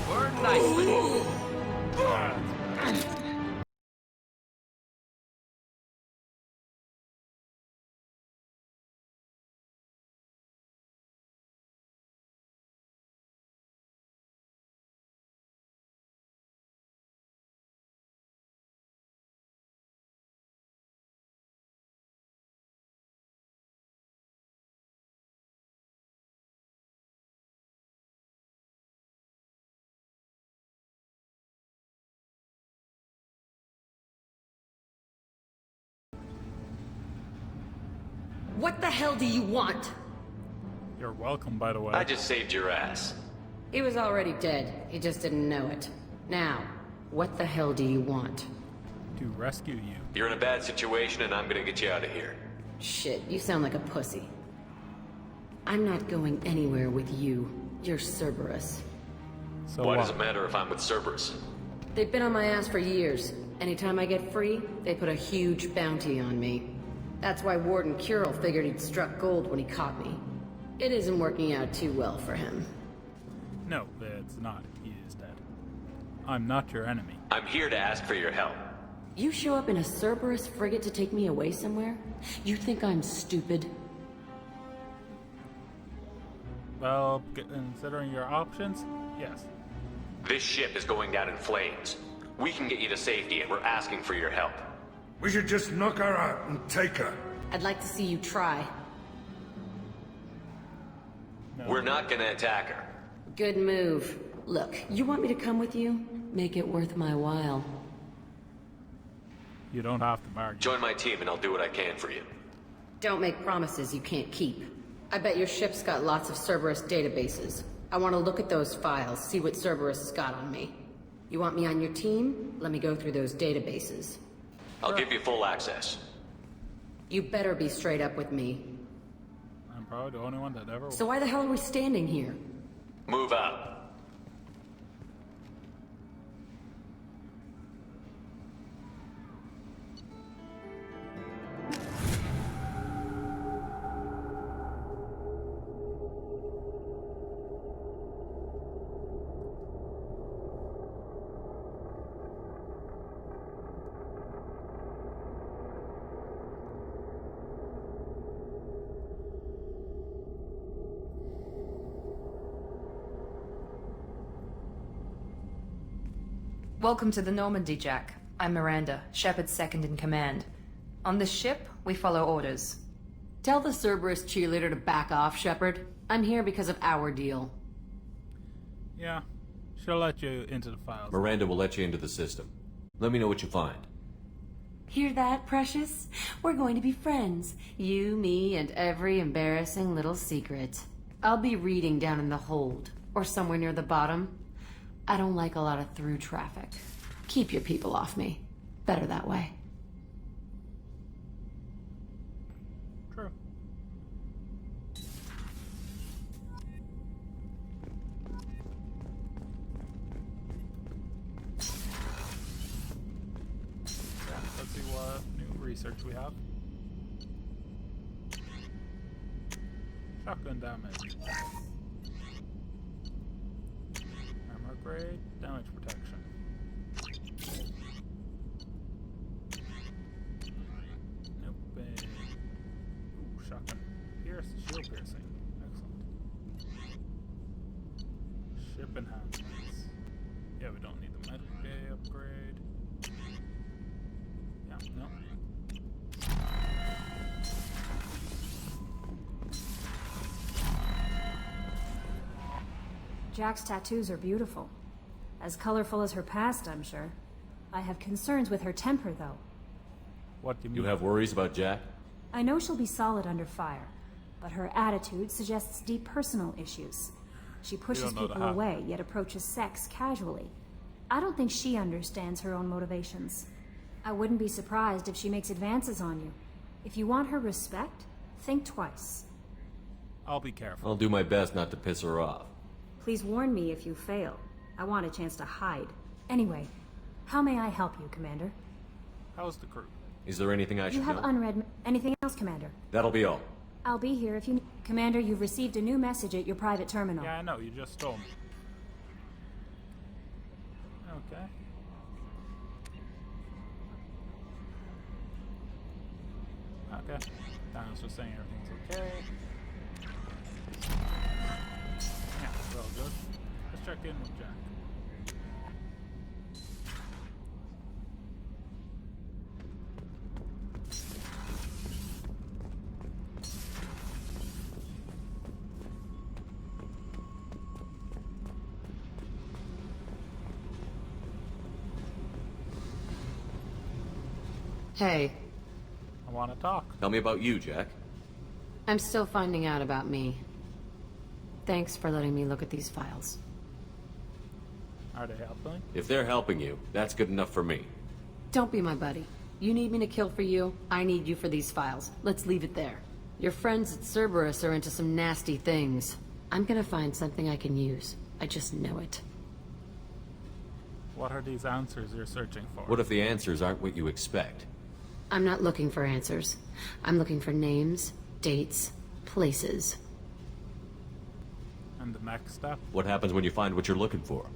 Burn nicely. What the hell do you want? You're welcome, by the way. I just saved your ass. He was already dead. He just didn't know it. Now, what the hell do you want? To rescue you. You're in a bad situation and I'm gonna get you out of here. Shit, you sound like a pussy. I'm not going anywhere with you. You're Cerberus. So Why does it matter if I'm with Cerberus? They've been on my ass for years. Anytime I get free, they put a huge bounty on me. That's why Warden Curel figured he'd struck gold when he caught me. It isn't working out too well for him. No, it's not. He is dead. I'm not your enemy. I'm here to ask for your help. You show up in a Cerberus frigate to take me away somewhere? You think I'm stupid? Well, considering your options, yes. This ship is going down in flames. We can get you to safety and we're asking for your help. We should just knock her out and take her. I'd like to see you try. No. We're not gonna attack her. Good move. Look, you want me to come with you? Make it worth my while. You don't have to bargain. Join my team and I'll do what I can for you. Don't make promises you can't keep. I bet your ship's got lots of Cerberus databases. I want to look at those files, see what Cerberus has got on me. You want me on your team? Let me go through those databases. I'll give you full access. You better be straight up with me. I'm probably the only one that ever... So why the hell are we standing here? Move out. Welcome to the Normandy, Jack. I'm Miranda, Shepard's second in command. On this ship, we follow orders. Tell the Cerberus cheerleader to back off, Shepard. I'm here because of our deal. Yeah, she'll let you into the files. Miranda will let you into the system. Let me know what you find. Hear that, Precious? We're going to be friends. You, me, and every embarrassing little secret. I'll be reading down in the hold, or somewhere near the bottom. I don't like a lot of through traffic. Keep your people off me. Better that way. True. Yeah, let's see what new research we have. Shotgun damage. Upgrade, damage protection. Nope. Ooh, shotgun. Pierce, shield piercing. Excellent. Ship enhancements. Yeah, we don't need the medic bay upgrade. Yeah, no. Jack's tattoos are beautiful. As colorful as her past, I'm sure. I have concerns with her temper, though. What do you mean? You have worries about Jack? I know she'll be solid under fire, but her attitude suggests deep personal issues. She pushes people away, yet approaches sex casually. I don't think she understands her own motivations. I wouldn't be surprised if she makes advances on you. If you want her respect, think twice. I'll be careful. I'll do my best not to piss her off. Please warn me if you fail. I want a chance to hide. Anyway, how may I help you, Commander? How's the crew? Is there anything I should You have know? unread... Anything else, Commander? That'll be all. I'll be here if you... Commander, you've received a new message at your private terminal. Yeah, I know. You just told me. Okay. Okay. Donald's just saying everything's okay. Yeah, it's all good. Let's check in with Jack. Hey. I want to talk. Tell me about you, Jack. I'm still finding out about me. Thanks for letting me look at these files. Are they helping? If they're helping you, that's good enough for me. Don't be my buddy. You need me to kill for you, I need you for these files. Let's leave it there. Your friends at Cerberus are into some nasty things. I'm gonna find something I can use. I just know it. What are these answers you're searching for? What if the answers aren't what you expect? I'm not looking for answers. I'm looking for names, dates, places. And the next step? What happens when you find what you're looking for?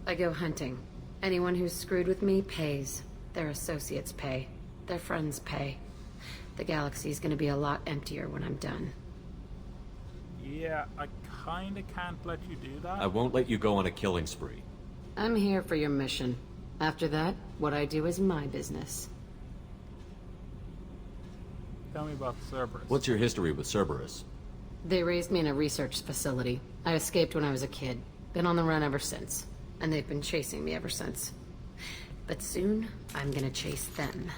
I go hunting. Anyone who's screwed with me pays. Their associates pay. Their friends pay. The galaxy's gonna be a lot emptier when I'm done. Yeah, I kinda can't let you do that. I won't let you go on a killing spree. I'm here for your mission. After that, what I do is my business. Tell me about Cerberus. What's your history with Cerberus? They raised me in a research facility. I escaped when I was a kid. Been on the run ever since. And they've been chasing me ever since. But soon, I'm gonna chase them.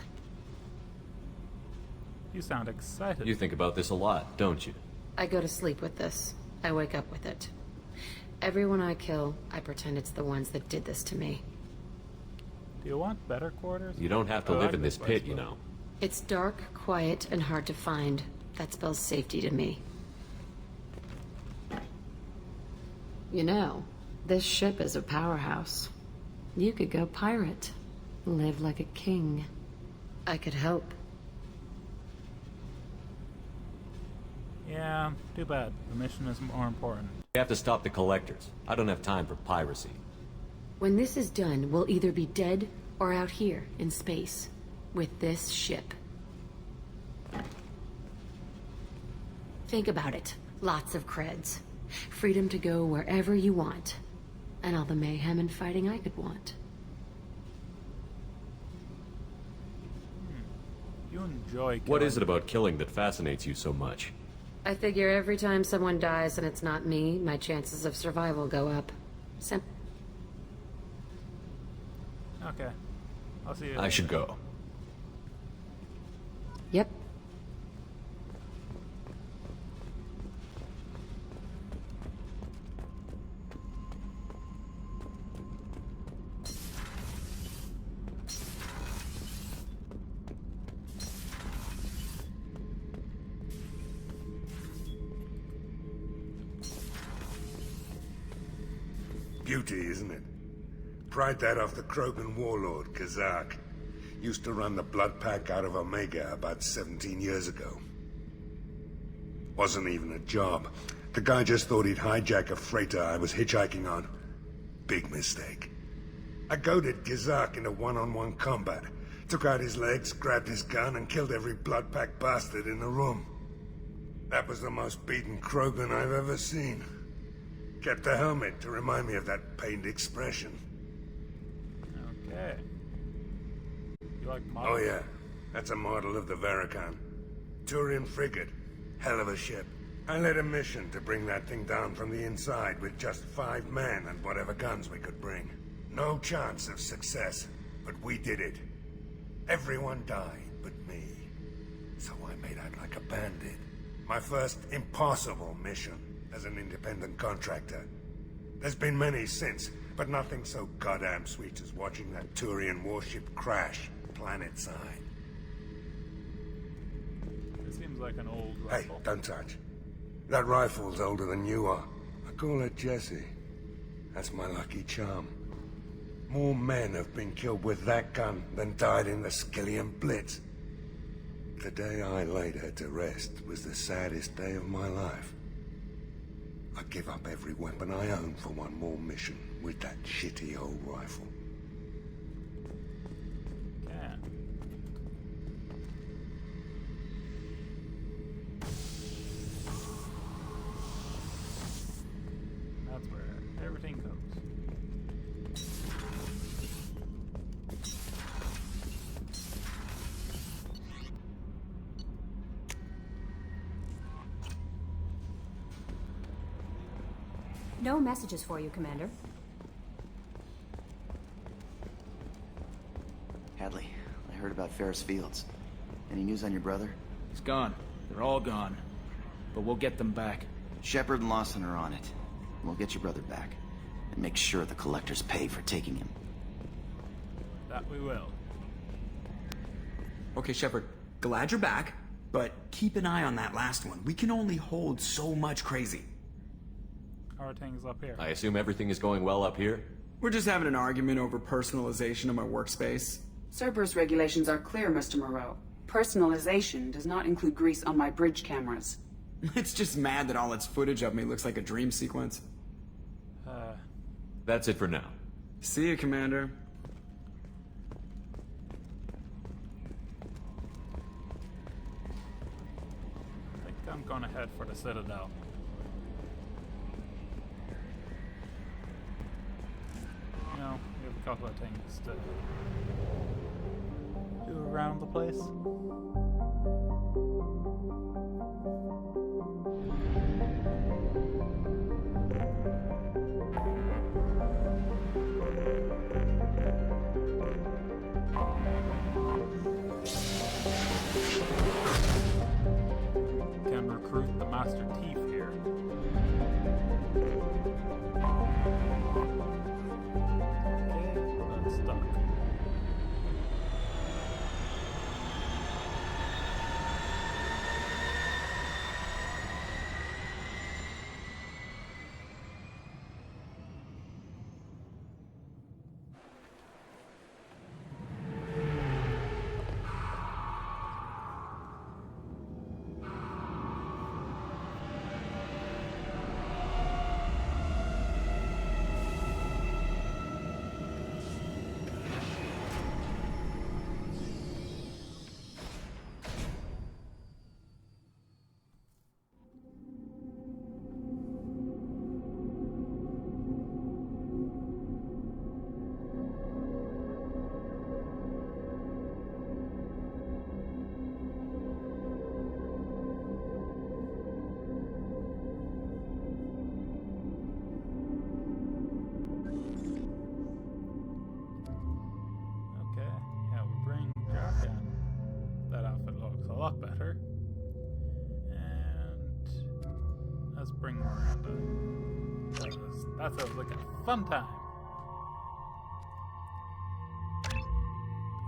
You sound excited. You think about this a lot, don't you? I go to sleep with this. I wake up with it. Everyone I kill, I pretend it's the ones that did this to me. Do you want better quarters? You don't have to live in this pit, you know. It's dark, quiet, and hard to find. That spells safety to me. You know, this ship is a powerhouse. You could go pirate. Live like a king. I could help. Yeah, too bad. The mission is more important. We have to stop the collectors. I don't have time for piracy. When this is done, we'll either be dead or out here in space. With this ship. Think about it. Lots of creds. Freedom to go wherever you want. And all the mayhem and fighting I could want. You enjoy killing. What is it about killing that fascinates you so much? I figure every time someone dies and it's not me, my chances of survival go up. Okay. I'll see you later. I should go. Yep. Beauty, isn't it? Pried that off the Krogan warlord, Kazak. Used to run the Blood Pack out of Omega about 17 years ago. Wasn't even a job. The guy just thought he'd hijack a freighter I was hitchhiking on. Big mistake. I goaded Kazak into one-on-one combat. Took out his legs, grabbed his gun, and killed every Blood Pack bastard in the room. That was the most beaten Krogan I've ever seen. Kept the helmet to remind me of that pained expression. Okay. You like models? Oh yeah, that's a model of the Verikan. Turian frigate. Hell of a ship. I led a mission to bring that thing down from the inside with just 5 men and whatever guns we could bring. No chance of success, but we did it. Everyone died but me. So I made out like a bandit. My first impossible mission as an independent contractor. There's been many since, but nothing so goddamn sweet as watching that Turian warship crash planet-side. It seems like an old Hey, rifle. don't touch. That rifle's older than you are. I call it Jesse. That's my lucky charm. More men have been killed with that gun than died in the Skillian Blitz. The day I laid her to rest was the saddest day of my life. I'd give up every weapon I own for one more mission with that shitty old rifle. Yeah. That's where everything goes. No messages for you, Commander. Hadley, I heard about Ferris Fields. Any news on your brother? He's gone. They're all gone. But we'll get them back. Shepard and Lawson are on it. We'll get your brother back. And make sure the collectors pay for taking him. That we will. Okay, Shepard, glad you're back, but keep an eye on that last one. We can only hold so much crazy. Everything's up here. I assume everything is going well up here? We're just having an argument over personalization of my workspace. Cerberus regulations are clear, Mr. Moreau. Personalization does not include grease on my bridge cameras. It's just mad that all its footage of me looks like a dream sequence. That's it for now. See you, Commander. I think I'm gonna head for the Citadel. You know, we have a couple of things to do around the place. Can recruit the Master Thief here. Okay, that's stuck. A lot better. And let's bring Miranda. That sounds like a fun time.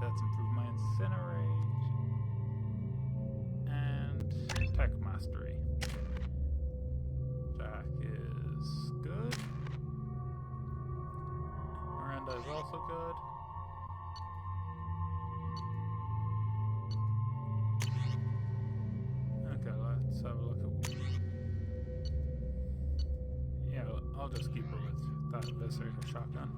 Let's improve my incineration and tech mastery. Jack is good. Miranda is also good. Let's have a look at. Yeah, I'll just keep her with that Visser shotgun.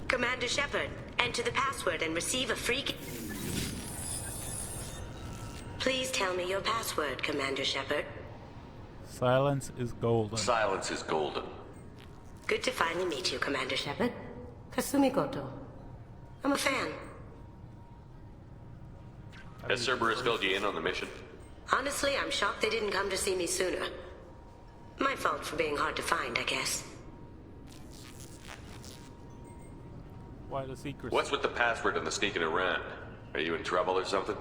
Commander Shepard, enter the password and receive a free. Please tell me your password, Commander Shepard. Silence is golden. Silence is golden. Good to finally meet you, Commander Shepard. Kasumi Goto. I'm a fan. Has Cerberus filled you in on the mission? Honestly, I'm shocked they didn't come to see me sooner. My fault for being hard to find, I guess. Why the secret? What's with the password and the sneaking around? Are you in trouble or something?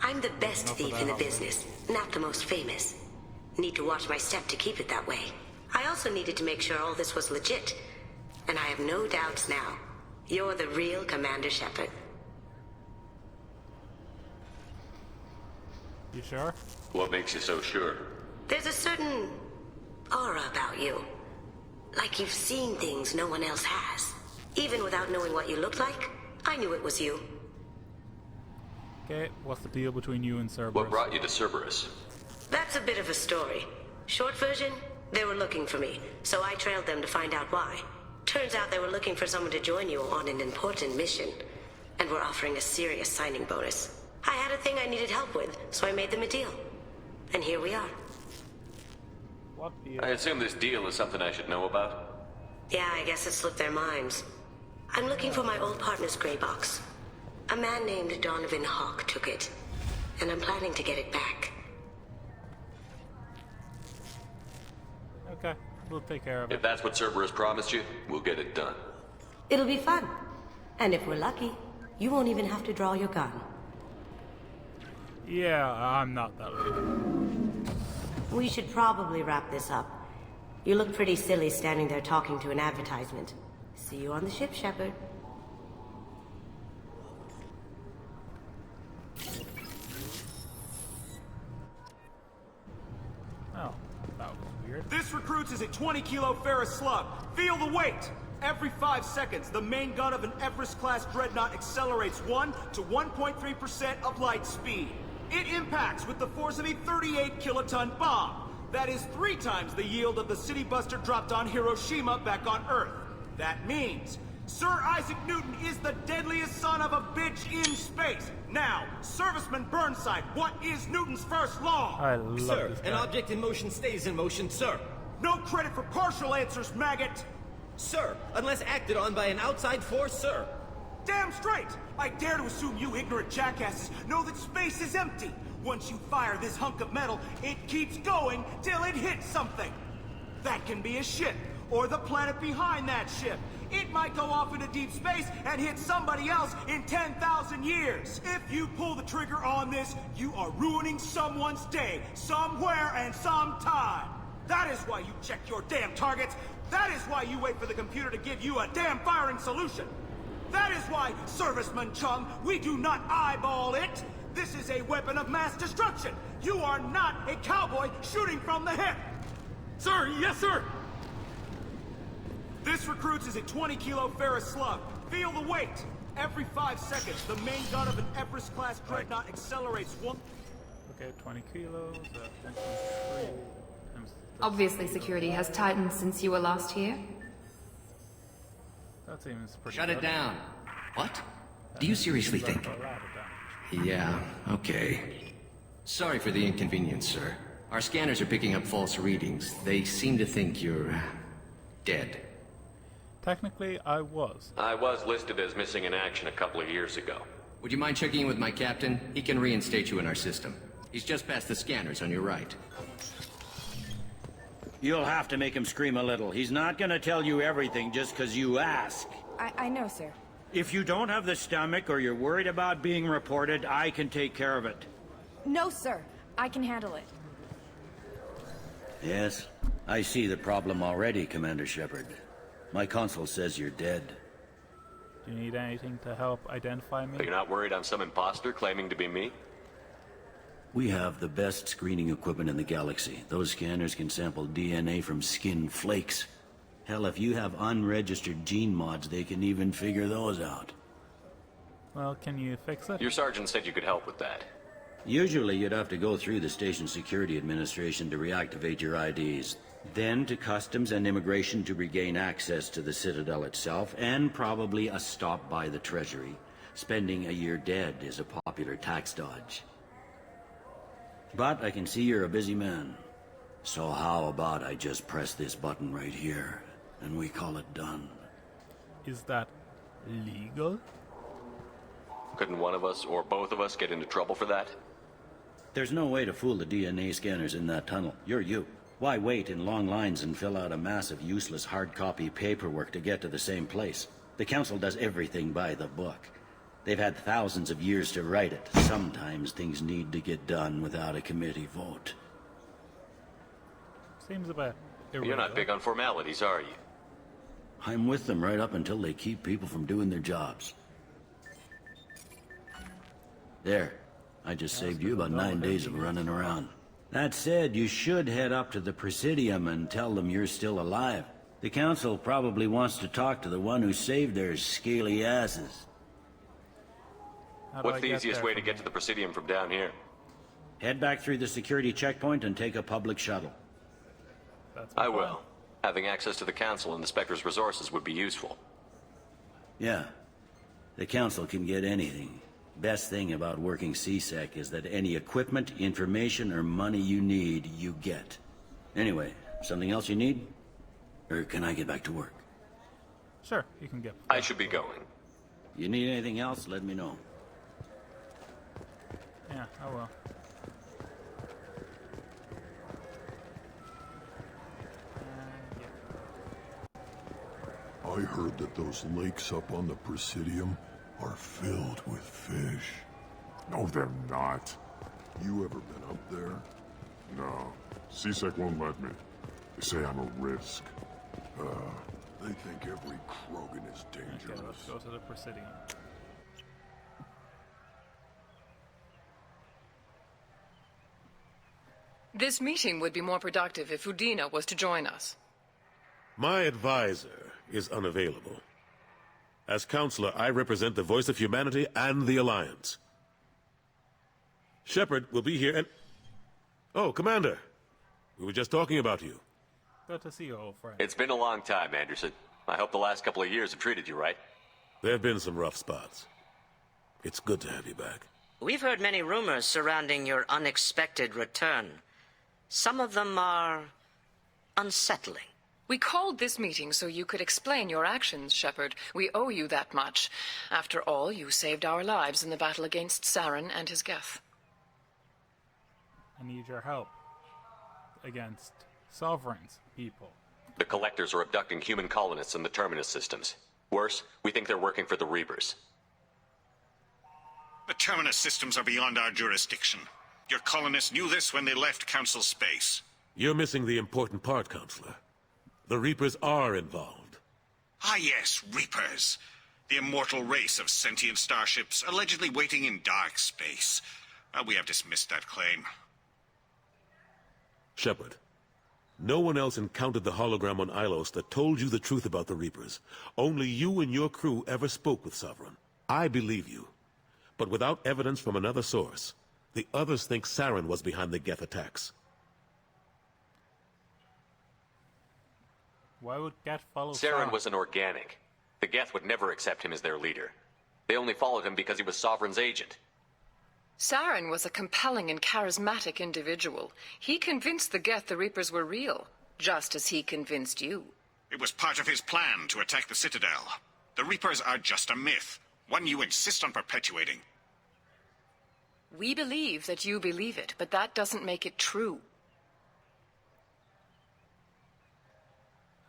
I'm the best thief in the business, not the most famous. Need to watch my step to keep it that way. I also needed to make sure all this was legit. And I have no doubts now. You're the real Commander Shepard. You sure? What makes you so sure? There's a certain aura about you. Like you've seen things no one else has. Even without knowing what you looked like, I knew it was you. Okay, what's the deal between you and Cerberus? What brought you to Cerberus? That's a bit of a story. Short version, they were looking for me, so I trailed them to find out why. Turns out they were looking for someone to join you on an important mission, and were offering a serious signing bonus. I had a thing I needed help with, so I made them a deal. And here we are. What deal? I assume this deal is something I should know about? Yeah, I guess it slipped their minds. I'm looking for my old partner's gray box. A man named Donovan Hawk took it, and I'm planning to get it back. Okay, we'll take care of it. If that's what Cerberus promised you, we'll get it done. It'll be fun. And if we're lucky, you won't even have to draw your gun. Yeah, I'm not that lucky. We should probably wrap this up. You look pretty silly standing there talking to an advertisement. See you on the ship, Shepard. Oh, that was weird. This recruits is a 20-kilo ferrous slug. Feel the weight! Every 5 seconds, the main gun of an Everest-class dreadnought accelerates 1 to 1.3% of light speed. It impacts with the force of a 38-kiloton bomb. That is 3 times the yield of the city buster dropped on Hiroshima back on Earth. That means Sir Isaac Newton is the deadliest son of a bitch in space. Now, Serviceman Burnside, what is Newton's first law? I love Sir, this guy. an object in motion stays in motion, sir. No credit for partial answers, maggot! Sir, unless acted on by an outside force, sir. Damn straight! I dare to assume you ignorant jackasses know that space is empty. Once you fire this hunk of metal, it keeps going till it hits something. That can be a ship, or the planet behind that ship. It might go off into deep space and hit somebody else in 10,000 years. If you pull the trigger on this, you are ruining someone's day, somewhere and sometime. That is why you check your damn targets. That is why you wait for the computer to give you a damn firing solution. That is why, Serviceman Chung, we do not eyeball it. This is a weapon of mass destruction. You are not a cowboy shooting from the hip. Sir, yes, sir. This recruits is a 20-kilo ferrous slug. Feel the weight. Every 5 seconds, the main gun of an Everest-class dreadnought accelerates 1... Okay, 20 kilos, 3 times... Obviously, security has tightened since you were last here. That seems pretty Shut it good. down. What? Do you seriously think? Yeah, okay. Sorry for the inconvenience, sir. Our scanners are picking up false readings. They seem to think you're... dead. Technically, I was. I was listed as missing in action a couple of years ago. Would you mind checking in with my captain? He can reinstate you in our system. He's just past the scanners on your right. You'll have to make him scream a little. He's not gonna tell you everything just because you ask. I know, sir. If you don't have the stomach or you're worried about being reported, I can take care of it. No, sir. I can handle it. Yes, I see the problem already, Commander Shepard. My console says you're dead. Do you need anything to help identify me? But you're not worried I'm some imposter claiming to be me? We have the best screening equipment in the galaxy. Those scanners can sample DNA from skin flakes. Hell, if you have unregistered gene mods, they can even figure those out. Well, can you fix it? Your sergeant said you could help with that. Usually you'd have to go through the Station Security Administration to reactivate your IDs. Then to Customs and Immigration to regain access to the Citadel itself, and probably a stop by the Treasury. Spending a year dead is a popular tax dodge. But I can see you're a busy man. So how about I just press this button right here, and we call it done? Is that legal? Couldn't one of us, or both of us, get into trouble for that? There's no way to fool the DNA scanners in that tunnel. You're you. Why wait in long lines and fill out a massive useless hard copy paperwork to get to the same place? The Council does everything by the book. They've had thousands of years to write it. Sometimes things need to get done without a committee vote. Seems a bit irregular. You're not big on formalities, are you? I'm with them right up until they keep people from doing their jobs. There. I just saved you about 9 days of running around. That said, you should head up to the Presidium and tell them you're still alive. The Council probably wants to talk to the one who saved their scaly asses. What's the easiest way to get to the Presidium from down here? Head back through the security checkpoint and take a public shuttle. I will. Having access to the Council and the Spectre's resources would be useful. Yeah. The Council can get anything. Best thing about working CSEC is that any equipment, information, or money you need, you get. Anyway, something else you need? Or can I get back to work? Sure, you can get. I should be going. You need anything else, let me know. Yeah, I will. I heard that those lakes up on the Presidium are filled with fish. No, they're not. You ever been up there? No. CSEC won't let me. They say I'm a risk. They think every Krogan is dangerous. Okay, let's go to the Presidium. This meeting would be more productive if Udina was to join us. My advisor is unavailable. As Counselor, I represent the voice of humanity and the Alliance. Shepard will be here and... Oh, Commander. We were just talking about you. Good to see you, old friend. It's been a long time, Anderson. I hope the last couple of years have treated you right. There have been some rough spots. It's good to have you back. We've heard many rumors surrounding your unexpected return. Some of them are unsettling. We called this meeting so you could explain your actions, Shepard. We owe you that much. After all, you saved our lives in the battle against Saren and his Geth. I need your help. Against Sovereign's people. The Collectors are abducting human colonists in the Terminus systems. Worse, we think they're working for the Reapers. The Terminus systems are beyond our jurisdiction. Your colonists knew this when they left Council space. You're missing the important part, Counselor. The Reapers are involved. Ah yes, Reapers. The immortal race of sentient starships allegedly waiting in dark space. We have dismissed that claim. Shepard, no one else encountered the hologram on Ilos that told you the truth about the Reapers. Only you and your crew ever spoke with Sovereign. I believe you. But without evidence from another source, the others think Saren was behind the Geth attacks. Why would Geth follow Saren was an organic. The Geth would never accept him as their leader. They only followed him because he was Sovereign's agent. Saren was a compelling and charismatic individual. He convinced the Geth the Reapers were real, just as he convinced you. It was part of his plan to attack the Citadel. The Reapers are just a myth, one you insist on perpetuating. We believe that you believe it, but that doesn't make it true.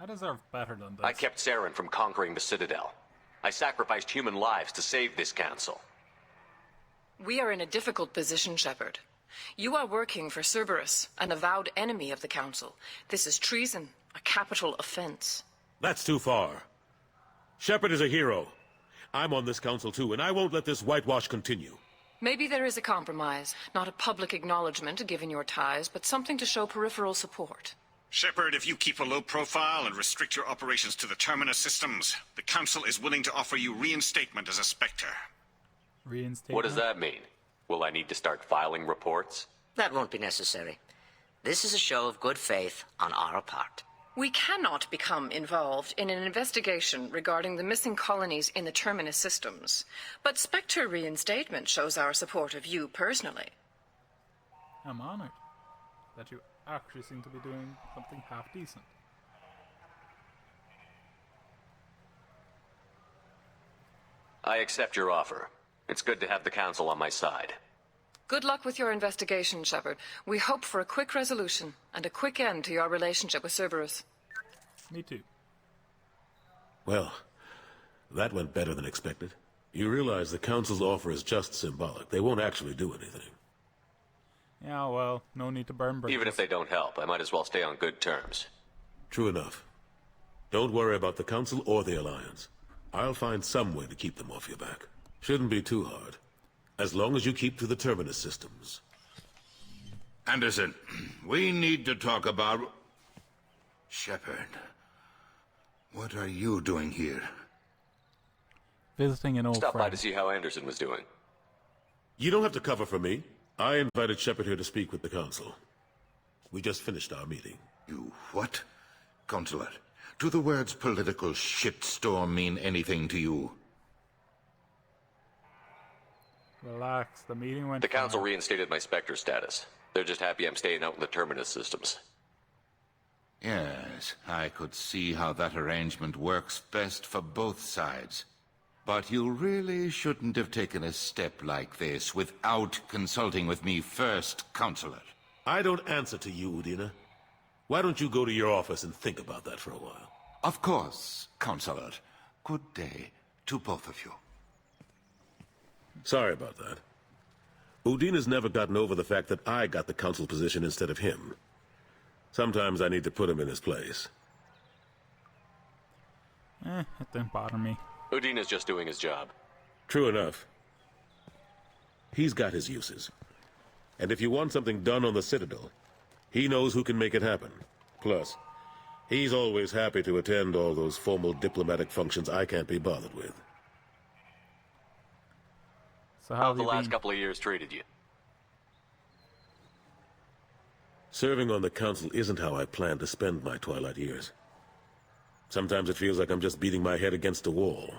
I deserve better than this. I kept Saren from conquering the Citadel. I sacrificed human lives to save this council. We are in a difficult position, Shepard. You are working for Cerberus, an avowed enemy of the Council. This is treason, a capital offense. That's too far. Shepard is a hero. I'm on this council too, and I won't let this whitewash continue. Maybe there is a compromise. Not a public acknowledgement given your ties, but something to show peripheral support. Shepard, if you keep a low profile and restrict your operations to the Terminus systems, the Council is willing to offer you reinstatement as a Spectre. Reinstatement? What does that mean? Will I need to start filing reports? That won't be necessary. This is a show of good faith on our part. We cannot become involved in an investigation regarding the missing colonies in the Terminus systems, but Spectre reinstatement shows our support of you personally. I'm honored that you actually seem to be doing something half decent. I accept your offer. It's good to have the Council on my side. Good luck with your investigation, Shepard. We hope for a quick resolution and a quick end to your relationship with Cerberus. Me too. Well, that went better than expected. You realize the Council's offer is just symbolic. They won't actually do anything. Yeah, well, no need to burn bridges. Even if they don't help, I might as well stay on good terms. True enough. Don't worry about the Council or the Alliance. I'll find some way to keep them off your back. Shouldn't be too hard. As long as you keep to the Terminus systems. Anderson, we need to talk about... Shepard. What are you doing here? Visiting an old Stop friend. by to see how Anderson was doing. You don't have to cover for me. I invited Shepard here to speak with the Council. We just finished our meeting. You what? Consular, do the words political shitstorm mean anything to you? Relax, the meeting went The Council fine. reinstated my Spectre status. They're just happy I'm staying out in the Terminus systems. Yes, I could see how that arrangement works best for both sides. But you really shouldn't have taken a step like this without consulting with me first, Counselor. I don't answer to you, Udina. Why don't you go to your office and think about that for a while? Of course, Counselor. Good day to both of you. Sorry about that. Udina's never gotten over the fact that I got the Council position instead of him. Sometimes I need to put him in his place. It didn't bother me. Udina's just doing his job. True enough. He's got his uses. And if you want something done on the Citadel, he knows who can make it happen. Plus, he's always happy to attend all those formal diplomatic functions I can't be bothered with. So how have the last couple of years treated you? Serving on the Council isn't how I plan to spend my twilight years. Sometimes it feels like I'm just beating my head against a wall.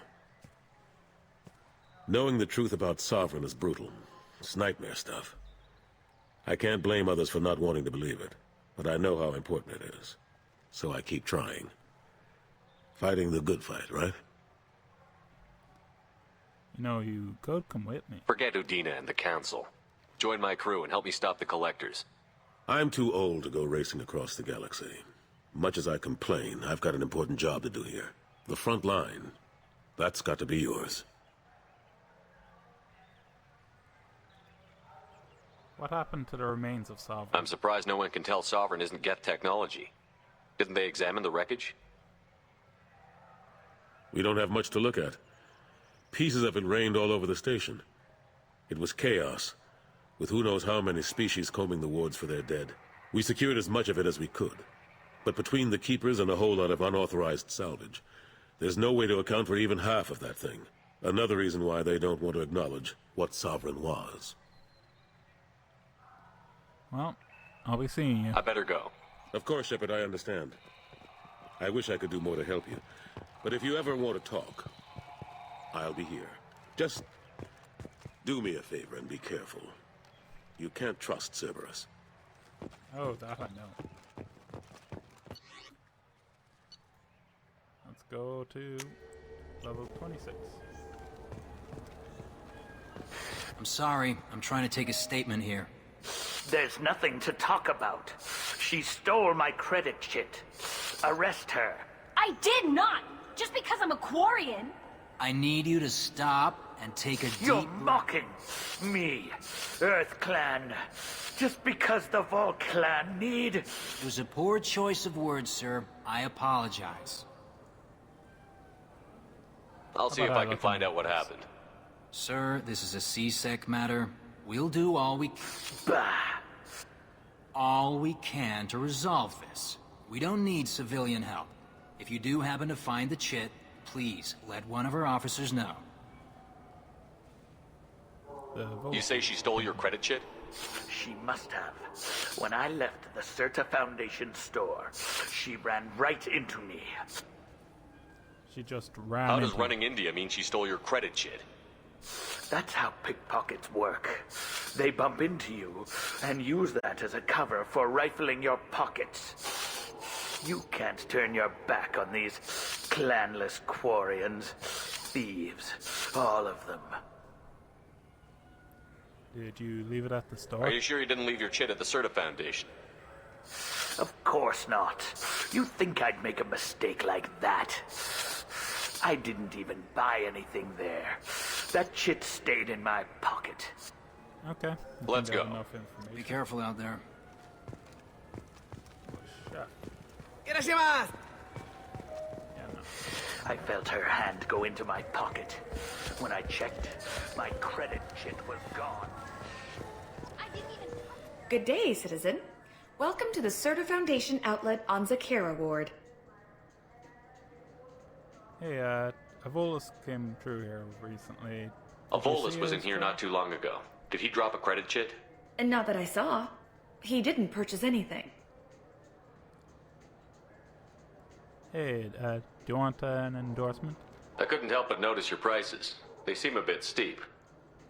Knowing the truth about Sovereign is brutal. It's nightmare stuff. I can't blame others for not wanting to believe it, but I know how important it is. So I keep trying. Fighting the good fight, right? You know, you could come with me. Forget Udina and the Council. Join my crew and help me stop the Collectors. I'm too old to go racing across the galaxy. Much as I complain, I've got an important job to do here. The front line. That's got to be yours. What happened to the remains of Sovereign? I'm surprised no one can tell Sovereign isn't Geth technology. Didn't they examine the wreckage? We don't have much to look at. Pieces of it rained all over the station. It was chaos, with who knows how many species combing the wards for their dead. We secured as much of it as we could. But between the Keepers and a whole lot of unauthorized salvage, there's no way to account for even half of that thing. Another reason why they don't want to acknowledge what Sovereign was. Well, I'll be seeing you. I better go. Of course, Shepard, I understand. I wish I could do more to help you. But if you ever want to talk, I'll be here. Just do me a favor and be careful. You can't trust Cerberus. Oh, that I know. Let's go to level 26. I'm sorry. I'm trying to take a statement here. There's nothing to talk about. She stole my credit chit. Arrest her. I did not! Just because I'm a Quarian! I need you to stop and take a deep You're mocking me, Earth Clan. Just because the Vol Clan need... It was a poor choice of words, sir. I apologize. I'll see if I can find out what happened. Sir, this is a C-Sec matter. We'll do all we can to resolve this. We don't need civilian help. If you do happen to find the chit, please let one of our officers know. You say she stole your credit chit? She must have. When I left the Certa Foundation store, she ran right into me. She just ran How does running India mean she stole your credit chit? That's how pickpockets work. They bump into you and use that as a cover for rifling your pockets. You can't turn your back on these clanless Quarians. Thieves. All of them. Did you leave it at the store? Are you sure you didn't leave your chit at the Certa Foundation? Of course not. You think I'd make a mistake like that? I didn't even buy anything there. That chit stayed in my pocket. Okay. Let's go. Be careful out there. I felt her hand go into my pocket. When I checked, my credit chit was gone. Good day, citizen. Welcome to the Serta Foundation outlet on Zakera Ward. Hey, Evolus came through here recently. Evolus was in here not too long ago. Did he drop a credit chit? And not that I saw. He didn't purchase anything. Hey, do you want an endorsement? I couldn't help but notice your prices. They seem a bit steep.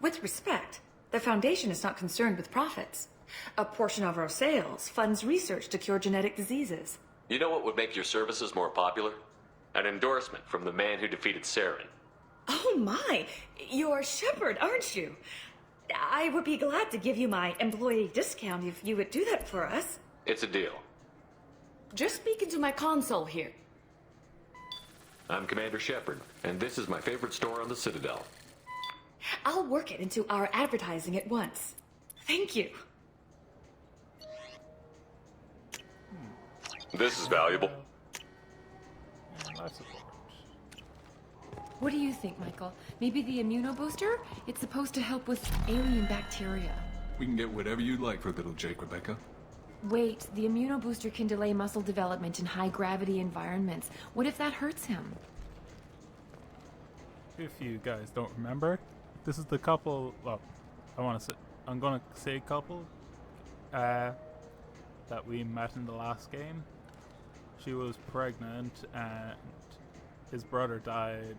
With respect, the Foundation is not concerned with profits. A portion of our sales funds research to cure genetic diseases. You know what would make your services more popular? An endorsement from the man who defeated Saren. Oh my! You're Shepard, aren't you? I would be glad to give you my employee discount if you would do that for us. It's a deal. Just speak into my console here. I'm Commander Shepard, and this is my favorite store on the Citadel. I'll work it into our advertising at once. Thank you. This is valuable. What do you think, Michael? Maybe the immunobooster? It's supposed to help with alien bacteria. We can get whatever you'd like for little Jake, Rebecca. Wait, the immunobooster can delay muscle development in high-gravity environments. What if that hurts him? If you guys don't remember, this is the couple, well, I'm gonna say couple, that we met in the last game. She was pregnant and his brother died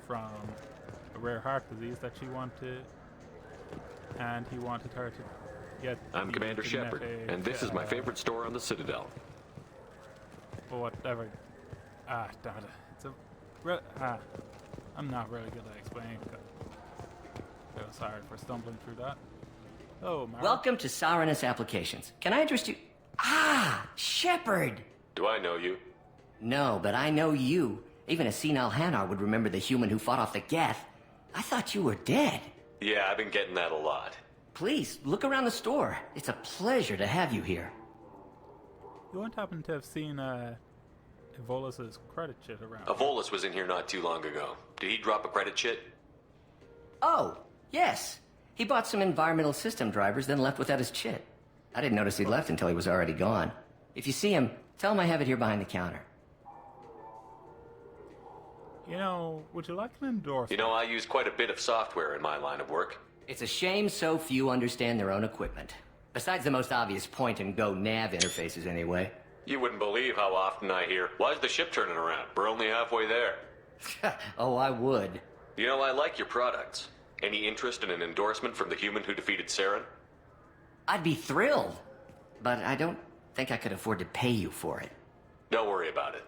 from a rare heart disease that she wanted, and he wanted her to get... I'm Commander Shepard, and this is my favorite store on the Citadel. Whatever. Damn it. It's a... I'm not really good at explaining. Sorry for stumbling through that. Oh, Mara. Welcome to Sarenus Applications. Can I interest you? Ah, Shepard! Do I know you? No, but I know you. Even a senile Hanar would remember the human who fought off the Geth. I thought you were dead. Yeah, I've been getting that a lot. Please, look around the store. It's a pleasure to have you here. You won't happen to have seen, Evolus's credit chit around. Evolus was in here not too long ago. Did he drop a credit chit? Oh, yes. He bought some environmental system drivers, then left without his chit. I didn't notice he left until he was already gone. If you see him, tell him I have it here behind the counter. You know, would you like an endorsement? You know, I use quite a bit of software in my line of work. It's a shame so few understand their own equipment. Besides the most obvious point-and-go nav interfaces, anyway. You wouldn't believe how often I hear, "Why's the ship turning around? We're only halfway there." Oh, I would. You know, I like your products. Any interest in an endorsement from the human who defeated Saren? I'd be thrilled. But I don't think I could afford to pay you for it. Don't worry about it.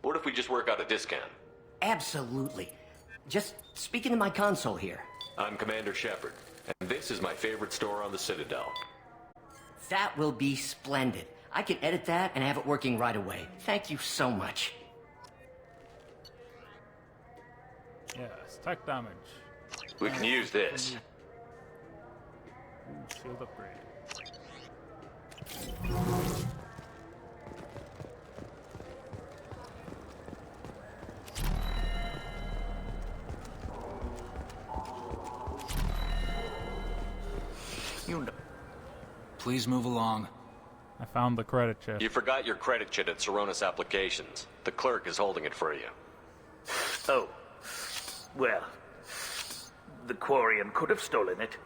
What if we just work out a discount? Absolutely. Just speak into my console here. I'm Commander Shepard, and this is my favorite store on the Citadel. That will be splendid. I can edit that and have it working right away. Thank you so much. Yes, tech damage. We can use this. Ooh, shield upgrade. Please move along. I found the credit chit. You forgot your credit chit at Sarenus Applications. The clerk is holding it for you. Oh. Well, the Quarian could have stolen it.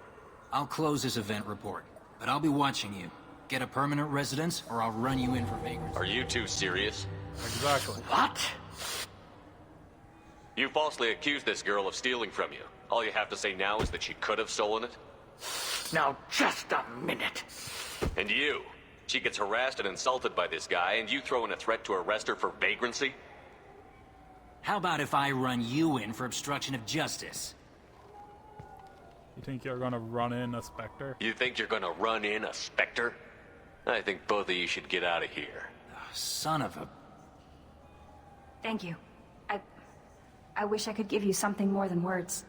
I'll close this event report, but I'll be watching you. Get a permanent residence, or I'll run you in for vagrancy. Are you two serious? Exactly. What? You falsely accused this girl of stealing from you. All you have to say now is that she could have stolen it? Now, just a minute. And you? She gets harassed and insulted by this guy, and you throw in a threat to arrest her for vagrancy? How about if I run you in for obstruction of justice? You think you're gonna run in a Spectre? You think you're gonna run in a Spectre? I think both of you should get out of here. Oh, son of a... Thank you. I wish I could give you something more than words.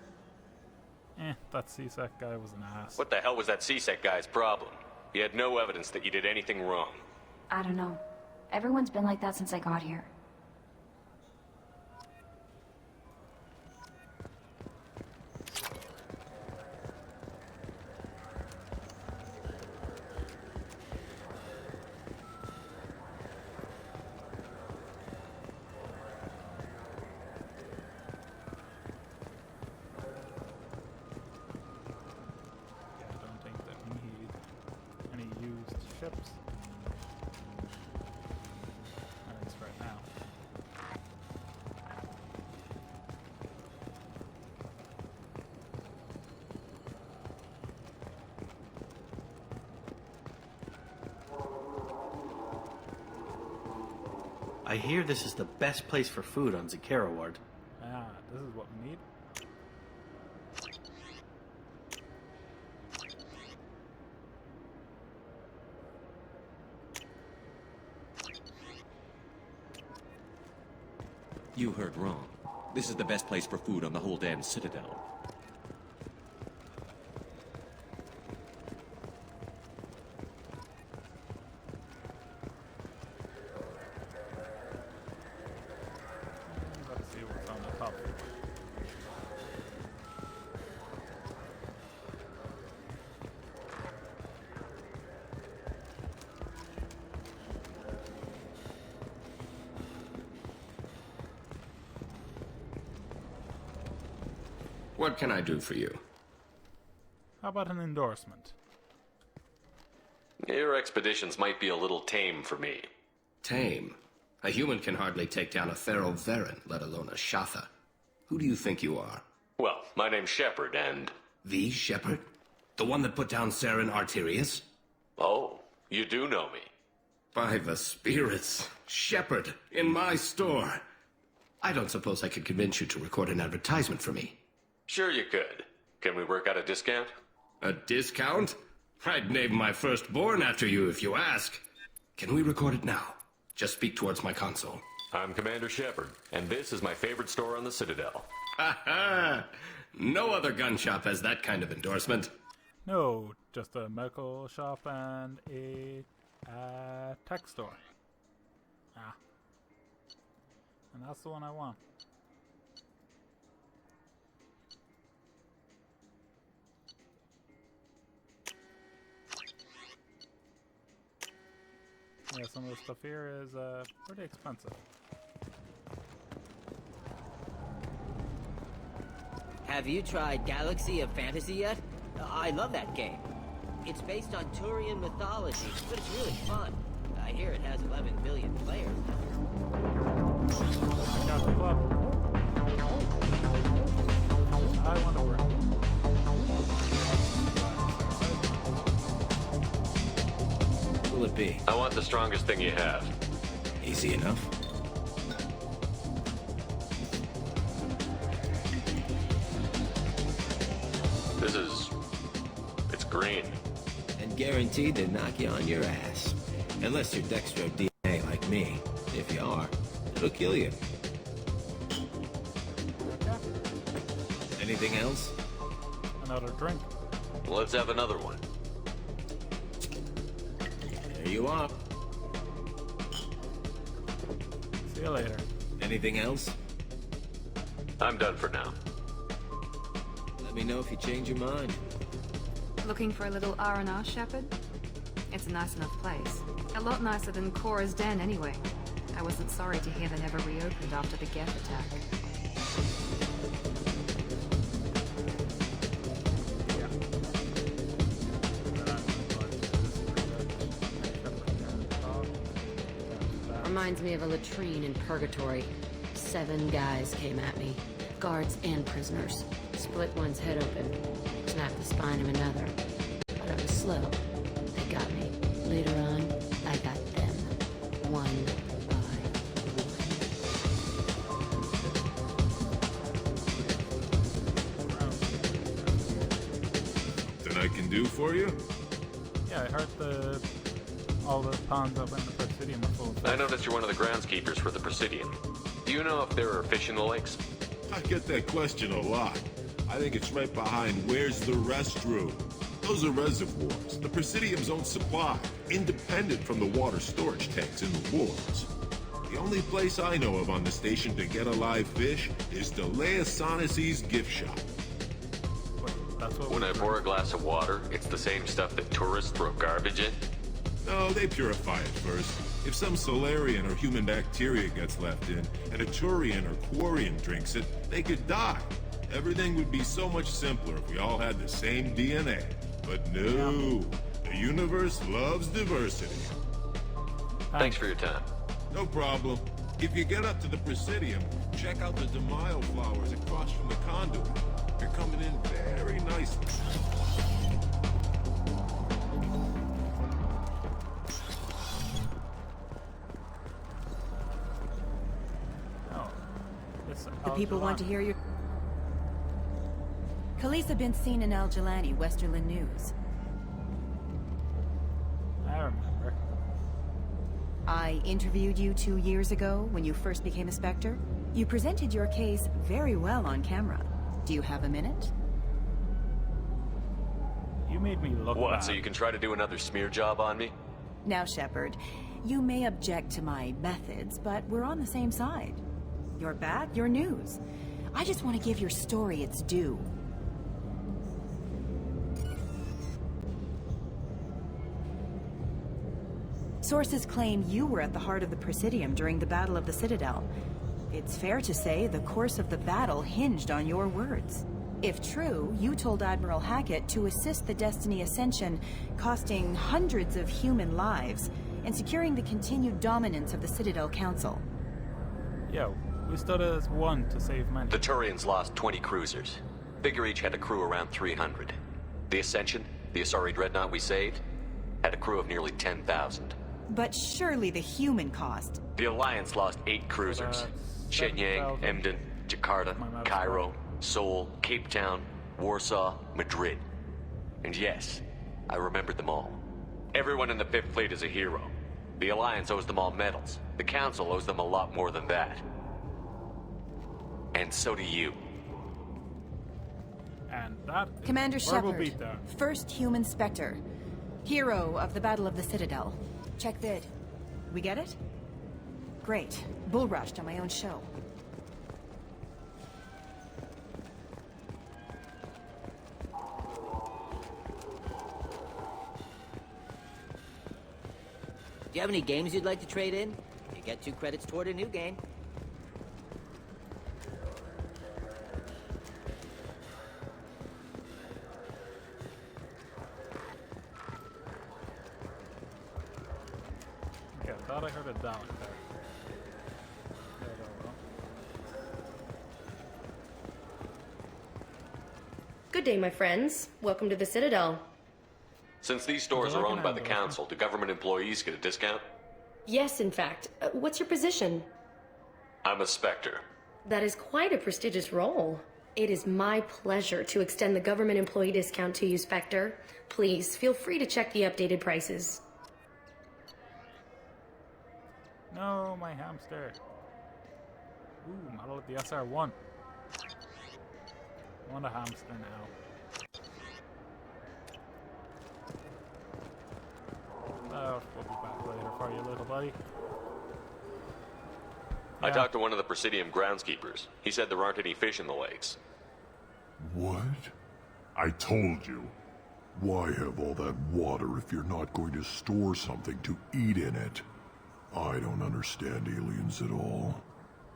That CSEC guy was an ass. What the hell was that CSEC guy's problem? He had no evidence that you did anything wrong. I don't know. Everyone's been like that since I got here. I hear this is the best place for food on Zakera Ward. Ah, this is what we need. You heard wrong. This is the best place for food on the whole damn Citadel. Let's see what's on the top. What can I do for you? How about an endorsement? Your expeditions might be a little tame for me. Tame? A human can hardly take down a Pharaoh Varen, let alone a Shatha. Who do you think you are? Well, my name's Shepard, and... The Shepard? The one that put down Saren Arterius? Oh, you do know me. By the spirits. Shepard, in my store. I don't suppose I could convince you to record an advertisement for me. Sure you could. Can we work out a discount? A discount? I'd name my firstborn after you if you ask. Can we record it now? Just speak towards my console. I'm Commander Shepard, and this is my favorite store on the Citadel. Ha ha! No other gun shop has that kind of endorsement. No, just a medical shop and a tech store. Ah. And that's the one I want. Yeah, some of the stuff here is pretty expensive. Have you tried Galaxy of Fantasy yet? I love that game. It's based on Turian mythology, but it's really fun. I hear it has 11 billion players now. I got the club. I want to work. Will it be? I want the strongest thing you have. Easy enough. It's green. And guaranteed to knock you on your ass. Unless you're Dextro DNA like me. If you are, it'll kill you. Anything else? Another drink. Let's have another one. There you are. See you later. Anything else? I'm done for now. Let me know if you change your mind. Looking for a little R&R, Shepard? It's a nice enough place. A lot nicer than Cora's Den, anyway. I wasn't sorry to hear they never reopened after the Geth attack. Reminds me of a latrine in Purgatory. 7 guys came at me. Guards and prisoners. Split one's head open. Snapped the spine of another. But I was slow. They got me. Later on, I got them. One by one. Nothing I can do for you? Yeah, I heard all the ponds up in the Presidium are full of fish. I noticed you're one of the groundskeepers for the Presidium. Do you know if there are fish in the lakes? I get that question a lot. I think it's right behind where's the restroom. Those are reservoirs, the Presidium's own supply, independent from the water storage tanks in the wards. The only place I know of on the station to get a live fish is Delea Sonesi's gift shop. That's what when I pour a glass of water, it's the same stuff that tourists throw garbage in? No, they purify it first. If some Solarian or human bacteria gets left in, and a Turian or Quarian drinks it, they could die. Everything would be so much simpler if we all had the same DNA. But no, the universe loves diversity. Thanks for your time. No problem. If you get up to the Presidium, check out the Demile flowers across from the conduit. They're coming in very nicely. people want to Jelani. hear your... Khaleesa bin seen in Al Jelani, Westerland News. I remember. I interviewed you 2 years ago when you first became a Spectre. You presented your case very well on camera. Do you have a minute? You made me look What, bad. so you can try to do another smear job on me? Now, Shepard, you may object to my methods, but we're on the same side. You're bad, you're news. I just want to give your story its due. Sources claim you were at the heart of the Presidium during the Battle of the Citadel. It's fair to say the course of the battle hinged on your words. If true, you told Admiral Hackett to assist the Destiny Ascension, costing hundreds of human lives, and securing the continued dominance of the Citadel Council. Yo, we stood as one to save many. The Turians lost 20 cruisers. Figure each had a crew around 300. The Ascension, the Asari dreadnought we saved, had a crew of nearly 10,000. But surely the human cost. The Alliance lost 8 cruisers. Shenyang, Emden, Jakarta, Cairo, Seoul, Cape Town, Warsaw, Madrid. And yes, I remembered them all. Everyone in the Fifth Fleet is a hero. The Alliance owes them all medals. The Council owes them a lot more than that. And so do you. And that is Commander verbal Shepard, beatdown. first human Spectre. Hero of the Battle of the Citadel. Check vid. We get it? Great. Bull rushed on my own show. Do you have any games you'd like to trade in? You get 2 credits toward a new game. Okay, I thought I heard a Dalek there. Good day, my friends. Welcome to the Citadel. Since these stores are owned by the Council, do government employees get a discount? Yes, in fact. What's your position? I'm a Spectre. That is quite a prestigious role. It is my pleasure to extend the government employee discount to you, Spectre. Please, feel free to check the updated prices. No, my hamster. Ooh, model of the SR-1. I want a hamster now. Oh, we'll be back later for you, little buddy. I talked to one of the Presidium groundskeepers. He said there aren't any fish in the lakes. What? I told you. Why have all that water if you're not going to store something to eat in it? I don't understand aliens at all.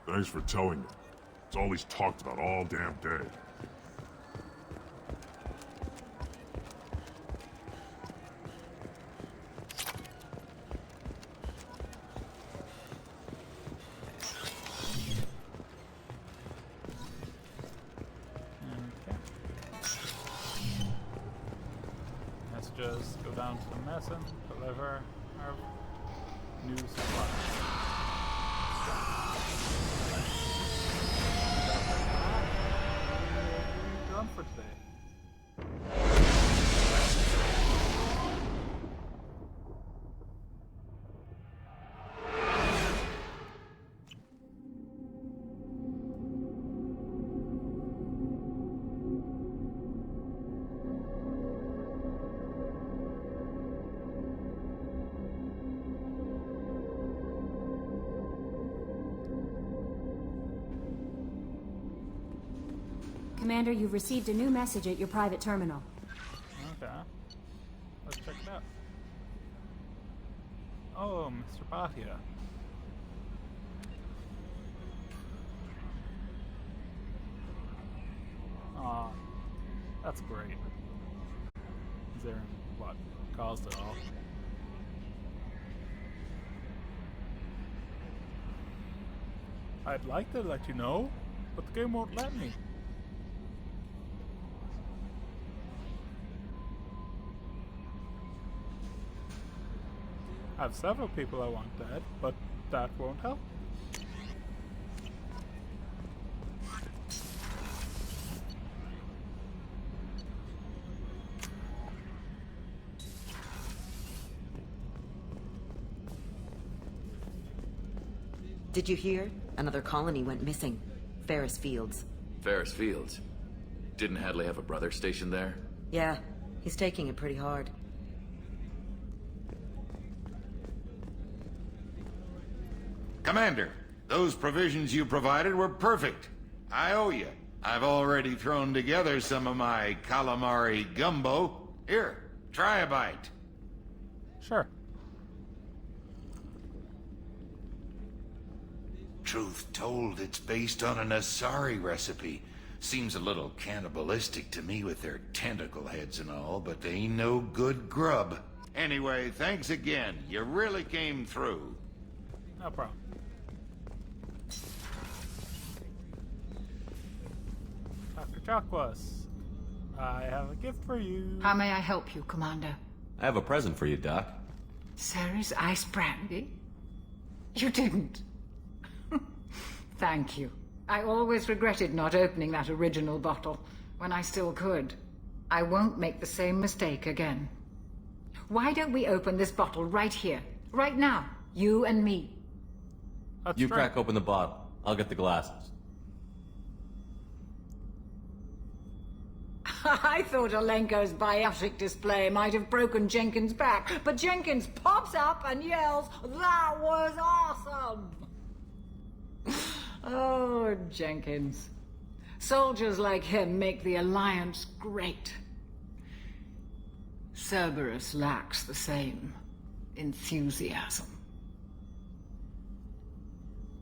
Thanks for telling me. It's all he's talked about all damn day. Let's just go down to the mess and deliver our new supplies. Done for today. Commander, you've received a new message at your private terminal. Okay. Let's check it out. Oh, Mr. Bhatia. Aw, that's great. Is there what caused it all? I'd like to let you know, but the game won't let me. I have several people I want dead, but that won't help. Did you hear? Another colony went missing. Ferris Fields. Ferris Fields? Didn't Hadley have a brother stationed there? Yeah, he's taking it pretty hard. Commander, those provisions you provided were perfect. I owe you. I've already thrown together some of my calamari gumbo. Here, try a bite. Sure. Truth told, it's based on an Asari recipe. Seems a little cannibalistic to me with their tentacle heads and all, but they ain't no good grub. Anyway, thanks again. You really came through. No problem. Dr. Chakwas, I have a gift for you. How may I help you, Commander? I have a present for you, Doc. Sarah's ice brandy? You didn't. Thank you. I always regretted not opening that original bottle when I still could. I won't make the same mistake again. Why don't we open this bottle right here, right now, you and me? You crack open the bottle. I'll get the glasses. I thought Alenko's biotic display might have broken Jenkins' back, but Jenkins pops up and yells, "That was awesome!" Oh, Jenkins. Soldiers like him make the Alliance great. Cerberus lacks the same enthusiasm.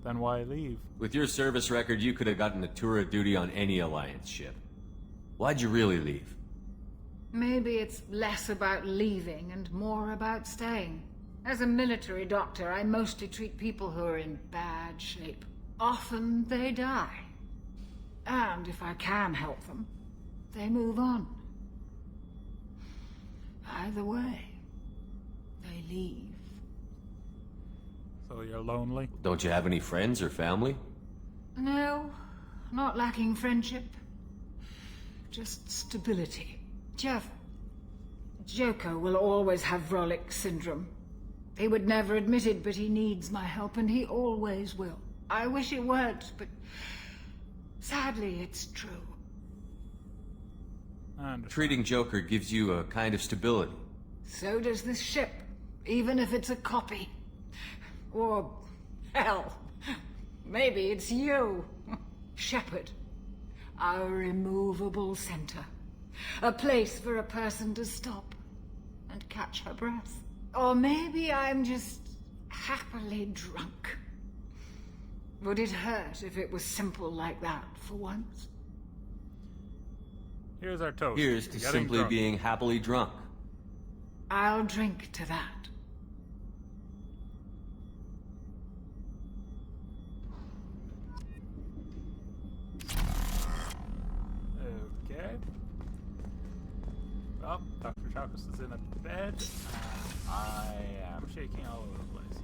Then why leave? With your service record, you could have gotten a tour of duty on any Alliance ship. Why'd you really leave? Maybe it's less about leaving and more about staying. As a military doctor, I mostly treat people who are in bad shape. Often they die. And if I can help them, they move on. Either way, they leave. So you're lonely? Don't you have any friends or family? No, not lacking friendship. Just stability. Jeff, Joko will always have Vrolic syndrome. He would never admit it, but he needs my help, and he always will. I wish it weren't, but sadly it's true. Treating Joker gives you a kind of stability. So does this ship, even if it's a copy. Or, hell, maybe it's you, Shepard. Our immovable center. A place for a person to stop and catch her breath. Or maybe I'm just happily drunk. Would it hurt if it was simple like that for once? Here's our toast. Here's to simply drunk. being happily drunk. I'll drink to that. Okay. Well, Dr. Chakwas is in a bed, and I am shaking all over the place.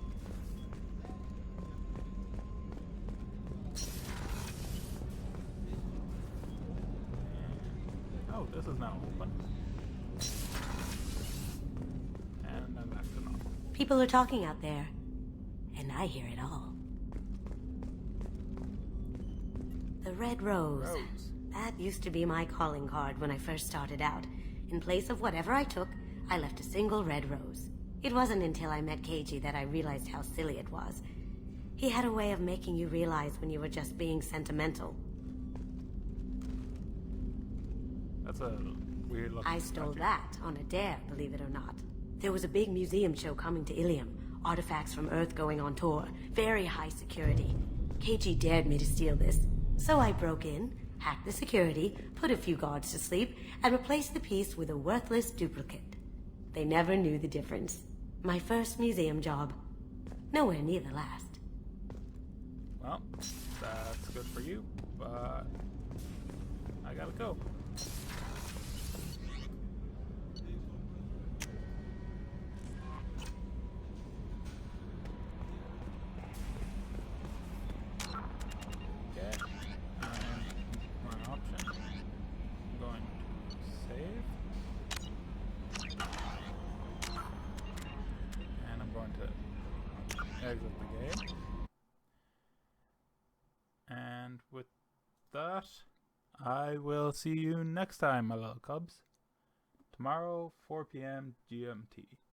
Oh, this is now open. And I'm back to normal. People are talking out there, and I hear it all. The Red Rose. That used to be my calling card when I first started out. In place of whatever I took, I left a single red rose. It wasn't until I met Keiji that I realized how silly it was. He had a way of making you realize when you were just being sentimental. That's a weird looking I stole that on a dare, believe it or not. There was a big museum show coming to Ilium. Artifacts from Earth going on tour. Very high security. Keiji dared me to steal this. So I broke in, hacked the security, put a few guards to sleep, and replaced the piece with a worthless duplicate. They never knew the difference. My first museum job. Nowhere near the last. Well, that's good for you, but I gotta go. Exit the game. And with that, I will see you next time, my little cubs. Tomorrow, 4 p.m. GMT.